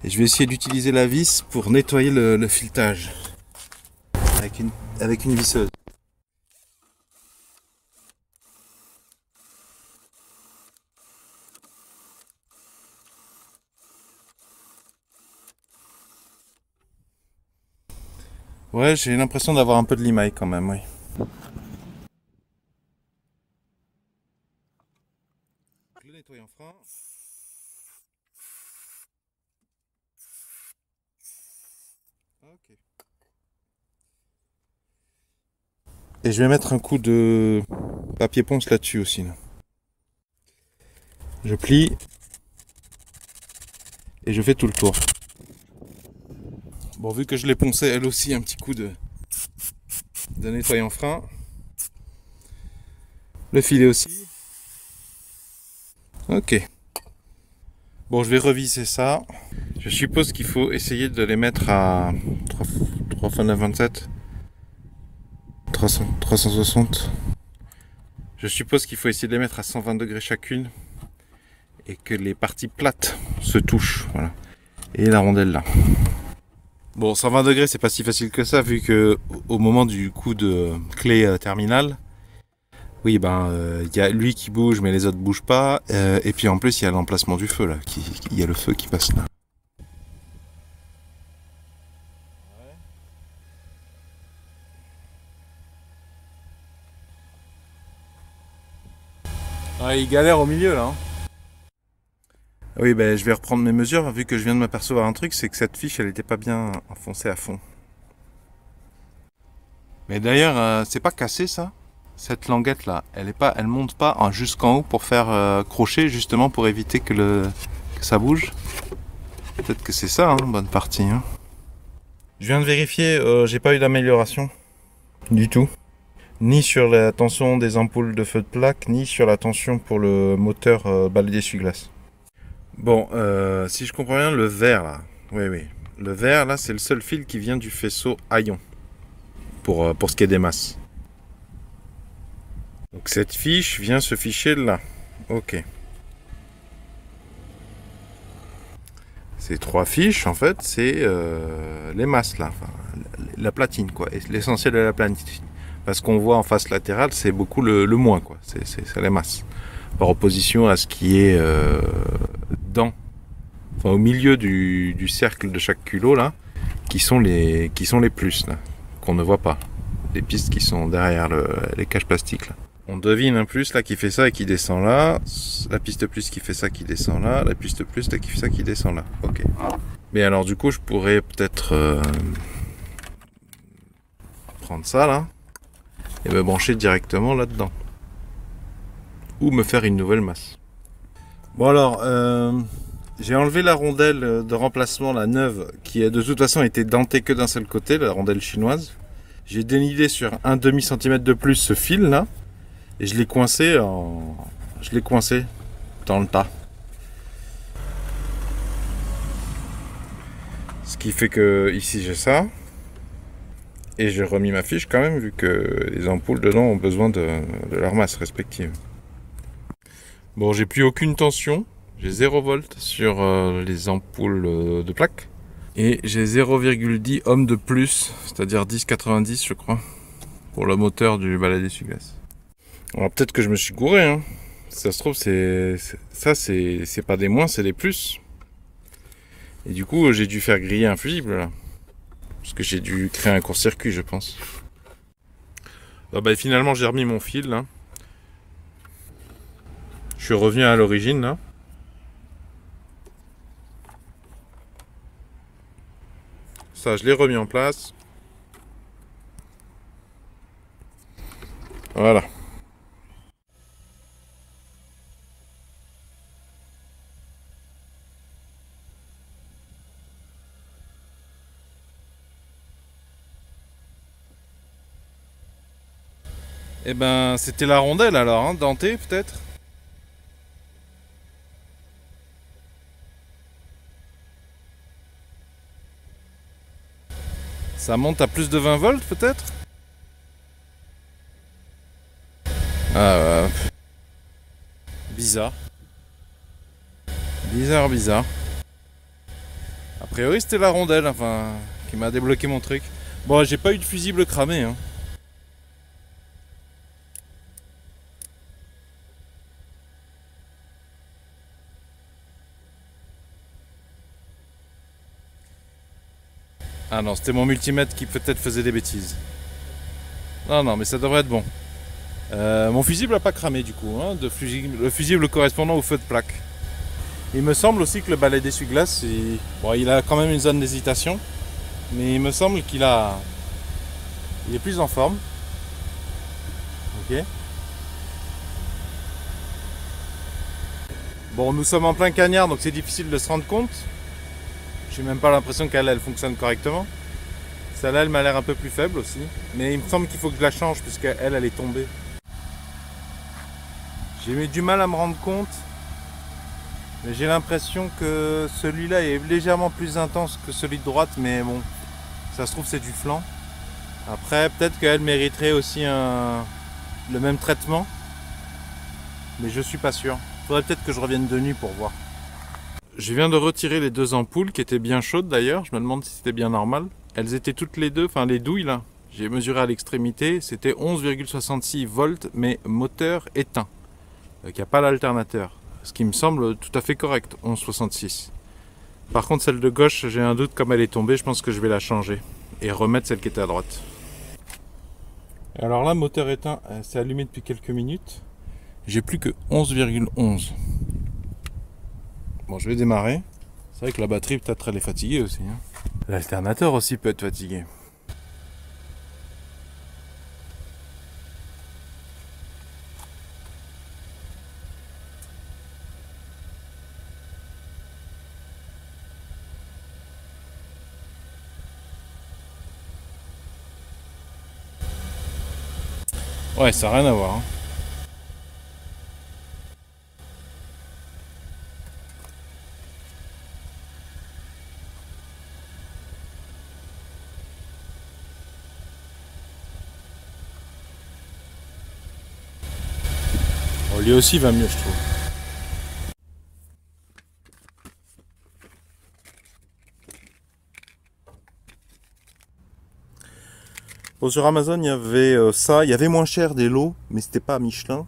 je vais essayer d'utiliser la vis pour nettoyer le filetage. Avec une visseuse. Ouais, j'ai l'impression d'avoir un peu de limaille quand même, oui. Le nettoyant frein. Ok. Et je vais mettre un coup de papier ponce là-dessus aussi. Là. Je plie et je fais tout le tour. Bon, vu que je l'ai poncé elle aussi, un petit coup de nettoyant frein. Le filet aussi. Ok. Bon, je vais revisser ça. Je suppose qu'il faut essayer de les mettre à 3 x 9,27. 360. Je suppose qu'il faut essayer de les mettre à 120 degrés chacune et que les parties plates se touchent. Voilà. Et la rondelle là. Bon, 120 degrés, c'est pas si facile que ça, vu que au moment du coup de clé terminale, oui, y a lui qui bouge, mais les autres bougent pas. Et puis en plus, il y a l'emplacement du feu là. Il y a le feu qui passe là. Ah, il galère au milieu là. Hein. Oui, ben je vais reprendre mes mesures vu que je viens de m'apercevoir un truc, c'est que cette fiche elle était pas bien enfoncée à fond. Mais d'ailleurs, c'est pas cassé ça? Cette languette là, elle monte pas jusqu'en haut pour faire crochet justement pour éviter que ça bouge. Peut-être que c'est ça, hein, bonne partie. Hein. Je viens de vérifier, j'ai pas eu d'amélioration du tout. Ni sur la tension des ampoules de feu de plaque, ni sur la tension pour le moteur balai d'essuie-glace. Bon, si je comprends bien, le vert là, oui, le vert là, c'est le seul fil qui vient du faisceau Aion pour ce qui est des masses. Donc cette fiche vient se ficher là. Ok. Ces trois fiches, en fait, c'est les masses là, enfin, la platine quoi, l'essentiel de la platine. Parce qu'on voit en face latérale, c'est beaucoup le moins quoi, c'est les masses. Par opposition à ce qui est au milieu du cercle de chaque culot là, qui sont les plus là, qu'on ne voit pas. Les pistes qui sont derrière les caches plastiques là. On devine un plus là qui fait ça et qui descend là, la piste plus qui fait ça qui descend là, la piste plus là qui fait ça qui descend là. Ok. Mais alors du coup je pourrais peut-être prendre ça là et me brancher directement là-dedans. Ou me faire une nouvelle masse. Bon alors, j'ai enlevé la rondelle de remplacement, la neuve, qui a de toute façon été dentée que d'un seul côté, la rondelle chinoise. J'ai dénudé sur un demi-centimètre de plus ce fil là. Et je l'ai coincé dans le tas. Ce qui fait que ici j'ai ça. Et j'ai remis ma fiche quand même, vu que les ampoules dedans ont besoin de leur masse respective. Bon, j'ai plus aucune tension. J'ai 0 volt sur les ampoules de plaque. Et j'ai 0,10 ohm de plus, c'est-à-dire 10,90 je crois, pour le moteur du balai d'essuie-glace. Alors peut-être que je me suis gouré, hein. Si ça se trouve, c'est pas des moins, c'est des plus. Et du coup, j'ai dû faire griller un fusible là. Parce que j'ai dû créer un court-circuit, je pense. Ah bah, finalement, j'ai remis mon fil là. Je suis revenu à l'origine là. Ça, je l'ai remis en place. Voilà. Et ben, c'était la rondelle alors, hein, dentée peut-être. Ça monte à plus de 20 volts peut-être. Ah, bizarre. Bizarre. A priori, c'était la rondelle, enfin, qui m'a débloqué mon truc. Bon, j'ai pas eu de fusible cramé, hein. Ah non, c'était mon multimètre qui peut-être faisait des bêtises. Non, non, mais ça devrait être bon. Mon fusible n'a pas cramé du coup, hein, le fusible correspondant au feu de plaque. Il me semble aussi que le balai d'essuie-glace, bon, il a quand même une zone d'hésitation, mais il me semble il est plus en forme. Ok. Bon, nous sommes en plein cagnard, donc c'est difficile de se rendre compte. J'ai même pas l'impression qu'elle fonctionne correctement. Celle-là, elle m'a l'air un peu plus faible aussi. Mais il me semble qu'il faut que je la change puisqu'elle, elle est tombée. J'ai eu du mal à me rendre compte. Mais j'ai l'impression que celui-là est légèrement plus intense que celui de droite. Mais bon, ça se trouve c'est du flanc. Après, peut-être qu'elle mériterait aussi le même traitement. Mais je suis pas sûr. Faudrait peut-être que je revienne de nuit pour voir. Je viens de retirer les deux ampoules qui étaient bien chaudes d'ailleurs. Je me demande si c'était bien normal. Elles étaient toutes les deux, enfin les douilles là. J'ai mesuré à l'extrémité. C'était 11,66 volts mais moteur éteint. Donc il n'y a pas l'alternateur. Ce qui me semble tout à fait correct, 11,66. Par contre celle de gauche, j'ai un doute comme elle est tombée. Je pense que je vais la changer et remettre celle qui était à droite. Alors là, moteur éteint, c'est allumé depuis quelques minutes. J'ai plus que 11,11. Bon, je vais démarrer. C'est vrai que la batterie, peut-être, elle est fatiguée aussi. Hein. L'alternateur aussi peut être fatigué. Ouais, ça n'a rien à voir. Hein. Bon, lui aussi va mieux, je trouve. Bon, sur Amazon, il y avait ça. Il y avait moins cher des lots, mais c'était pas Michelin.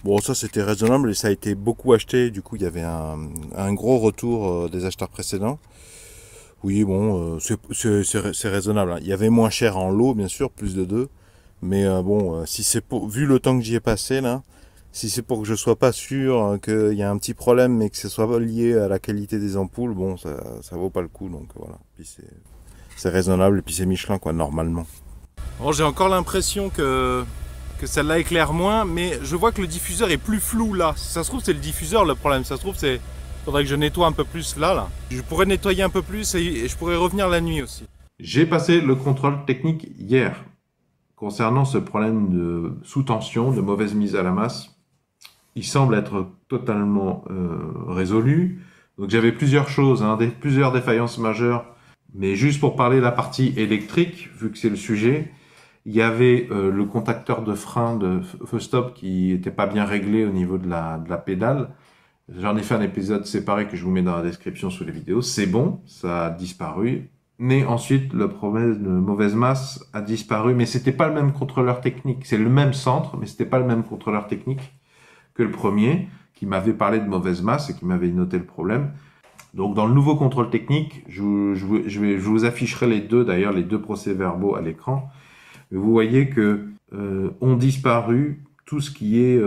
Bon, ça c'était raisonnable et ça a été beaucoup acheté. Du coup, il y avait un gros retour des acheteurs précédents. Oui, bon, c'est raisonnable. Hein. Il y avait moins cher en lot, bien sûr, plus de 2. Mais bon, si c'est pour, vu le temps que j'y ai passé là, si c'est pour que je sois pas sûr qu'il y a un petit problème, mais que ce soit lié à la qualité des ampoules, bon, ça vaut pas le coup. Donc voilà. Puis c'est raisonnable et puis c'est Michelin quoi, normalement. Bon, j'ai encore l'impression que celle-là éclaire moins, mais je vois que le diffuseur est plus flou là. Si ça se trouve, c'est le diffuseur le problème. Si ça se trouve, c'est faudrait que je nettoie un peu plus là. Je pourrais nettoyer un peu plus et je pourrais revenir la nuit aussi. J'ai passé le contrôle technique hier concernant ce problème de sous-tension, de mauvaise mise à la masse. Il semble être totalement résolu. Donc j'avais plusieurs choses, hein, plusieurs défaillances majeures. Mais juste pour parler de la partie électrique, vu que c'est le sujet, il y avait le contacteur de frein de feu stop qui n'était pas bien réglé au niveau de la pédale. J'en ai fait un épisode séparé que je vous mets dans la description sous les vidéos. C'est bon, ça a disparu. Mais ensuite, le problème de mauvaise masse a disparu. Mais c'était pas le même contrôleur technique. C'est le même centre, mais c'était pas le même contrôleur technique que le premier, qui m'avait parlé de mauvaise masse et qui m'avait noté le problème. Donc, dans le nouveau contrôle technique, je vous afficherai les deux, d'ailleurs, les deux procès-verbaux à l'écran. Vous voyez que ont disparu tout ce qui est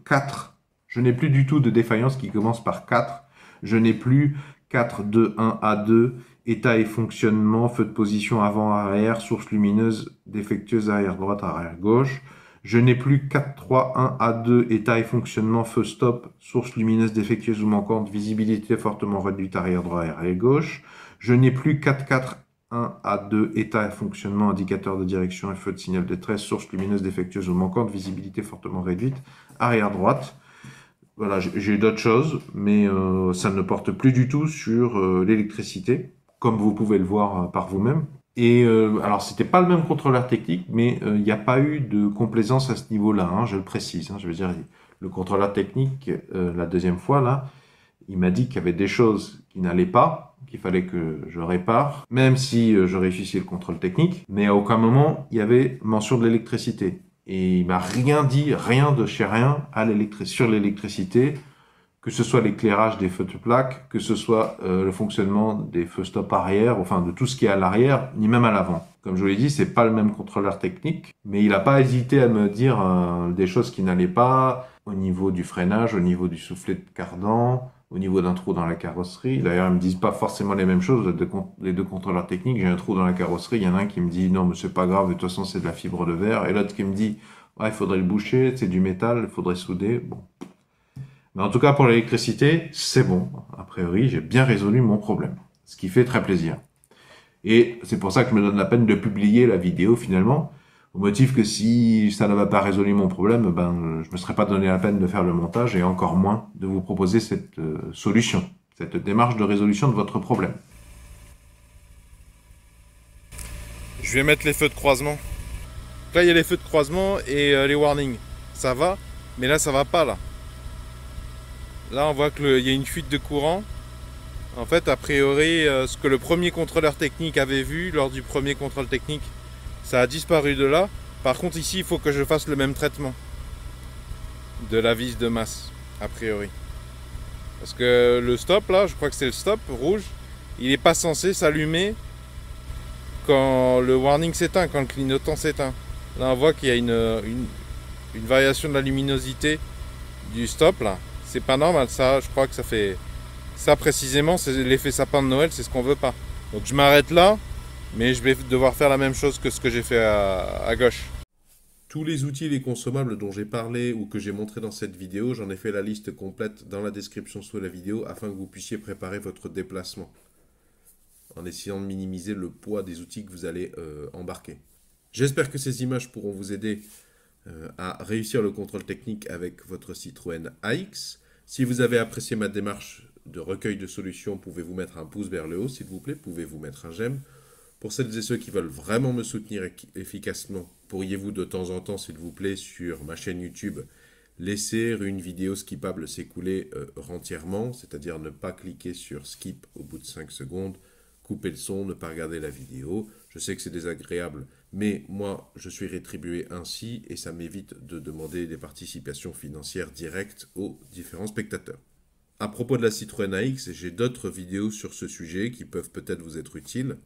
4. Je n'ai plus du tout de défaillance qui commence par 4. Je n'ai plus 4, 2, 1, A2, état et fonctionnement, feu de position avant-arrière, source lumineuse défectueuse arrière-droite, arrière-gauche. Je n'ai plus 4, 3, 1, A2, état et fonctionnement, feu stop, source lumineuse défectueuse ou manquante, visibilité fortement réduite arrière-droite, arrière-gauche. Je n'ai plus 4, 4, 1 A2, état et fonctionnement, indicateur de direction et feu de signal de détresse, source lumineuse défectueuse ou manquante, visibilité fortement réduite, arrière-droite. Voilà, j'ai d'autres choses, mais ça ne porte plus du tout sur l'électricité, comme vous pouvez le voir par vous-même. Et alors, c'était pas le même contrôleur technique, mais il n'y a pas eu de complaisance à ce niveau-là, hein, je le précise. Hein, je veux dire, le contrôleur technique, la deuxième fois, là, il m'a dit qu'il y avait des choses qui n'allaient pas, qu'il fallait que je répare, même si je réussissais le contrôle technique, mais à aucun moment, il y avait mention de l'électricité. Et il m'a rien dit, rien de chez rien sur l'électricité. que ce soit l'éclairage des feux de plaque, que ce soit le fonctionnement des feux stop arrière, enfin de tout ce qui est à l'arrière, ni même à l'avant. Comme je vous l'ai dit, c'est pas le même contrôleur technique, mais il n'a pas hésité à me dire des choses qui n'allaient pas au niveau du freinage, au niveau du soufflet de cardan, au niveau d'un trou dans la carrosserie. D'ailleurs, ils me disent pas forcément les mêmes choses, les deux contrôleurs techniques. J'ai un trou dans la carrosserie, il y en a un qui me dit non, mais c'est pas grave, de toute façon c'est de la fibre de verre, et l'autre qui me dit ouais, il faudrait le boucher, c'est du métal, il faudrait souder. Bon. Mais en tout cas, pour l'électricité, c'est bon. A priori, j'ai bien résolu mon problème. Ce qui fait très plaisir. Et c'est pour ça que je me donne la peine de publier la vidéo finalement, au motif que si ça n'avait pas résolu mon problème, ben, je me serais pas donné la peine de faire le montage et encore moins de vous proposer cette solution, cette démarche de résolution de votre problème. Je vais mettre les feux de croisement. Là, il y a les feux de croisement et les warnings. Ça va, mais là, ça va pas, là. Là, on voit qu'il y a une fuite de courant. En fait, a priori, ce que le premier contrôleur technique avait vu lors du premier contrôle technique, ça a disparu de là. Par contre, ici, il faut que je fasse le même traitement de la vis de masse, a priori. Parce que le stop, là, je crois que c'est le stop rouge, il n'est pas censé s'allumer quand le warning s'éteint, quand le clignotant s'éteint. Là, on voit qu'il y a une variation de la luminosité du stop, là. C'est pas normal, ça, je crois que ça fait... Ça, précisément, c'est l'effet sapin de Noël, c'est ce qu'on veut pas. Donc je m'arrête là, mais je vais devoir faire la même chose que ce que j'ai fait à gauche. Tous les outils et les consommables dont j'ai parlé ou que j'ai montré dans cette vidéo, j'en ai fait la liste complète dans la description sous la vidéo afin que vous puissiez préparer votre déplacement en essayant de minimiser le poids des outils que vous allez embarquer. J'espère que ces images pourront vous aider à réussir le contrôle technique avec votre Citroën AX. Si vous avez apprécié ma démarche de recueil de solutions, pouvez-vous mettre un pouce vers le haut, s'il vous plaît, pouvez-vous mettre un j'aime. Pour celles et ceux qui veulent vraiment me soutenir efficacement, pourriez-vous de temps en temps, s'il vous plaît, sur ma chaîne YouTube, laisser une vidéo skippable s'écouler entièrement, c'est-à-dire ne pas cliquer sur skip au bout de 5 secondes, couper le son, ne pas regarder la vidéo. Je sais que c'est désagréable, mais moi, je suis rétribué ainsi et ça m'évite de demander des participations financières directes aux différents spectateurs. À propos de la Citroën AX, j'ai d'autres vidéos sur ce sujet qui peuvent peut-être vous être utiles.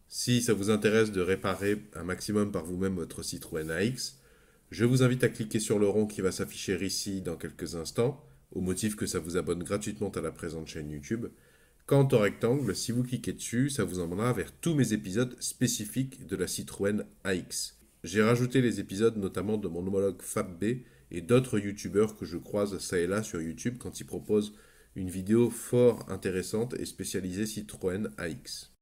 Si ça vous intéresse de réparer un maximum par vous-même votre Citroën AX, je vous invite à cliquer sur le rond qui va s'afficher ici dans quelques instants, au motif que ça vous abonne gratuitement à la présente chaîne YouTube. Quant au rectangle, si vous cliquez dessus, ça vous emmènera vers tous mes épisodes spécifiques de la Citroën AX. J'ai rajouté les épisodes notamment de mon homologue Fab B et d'autres youtubeurs que je croise ça et là sur YouTube quand ils proposent une vidéo fort intéressante et spécialisée Citroën AX.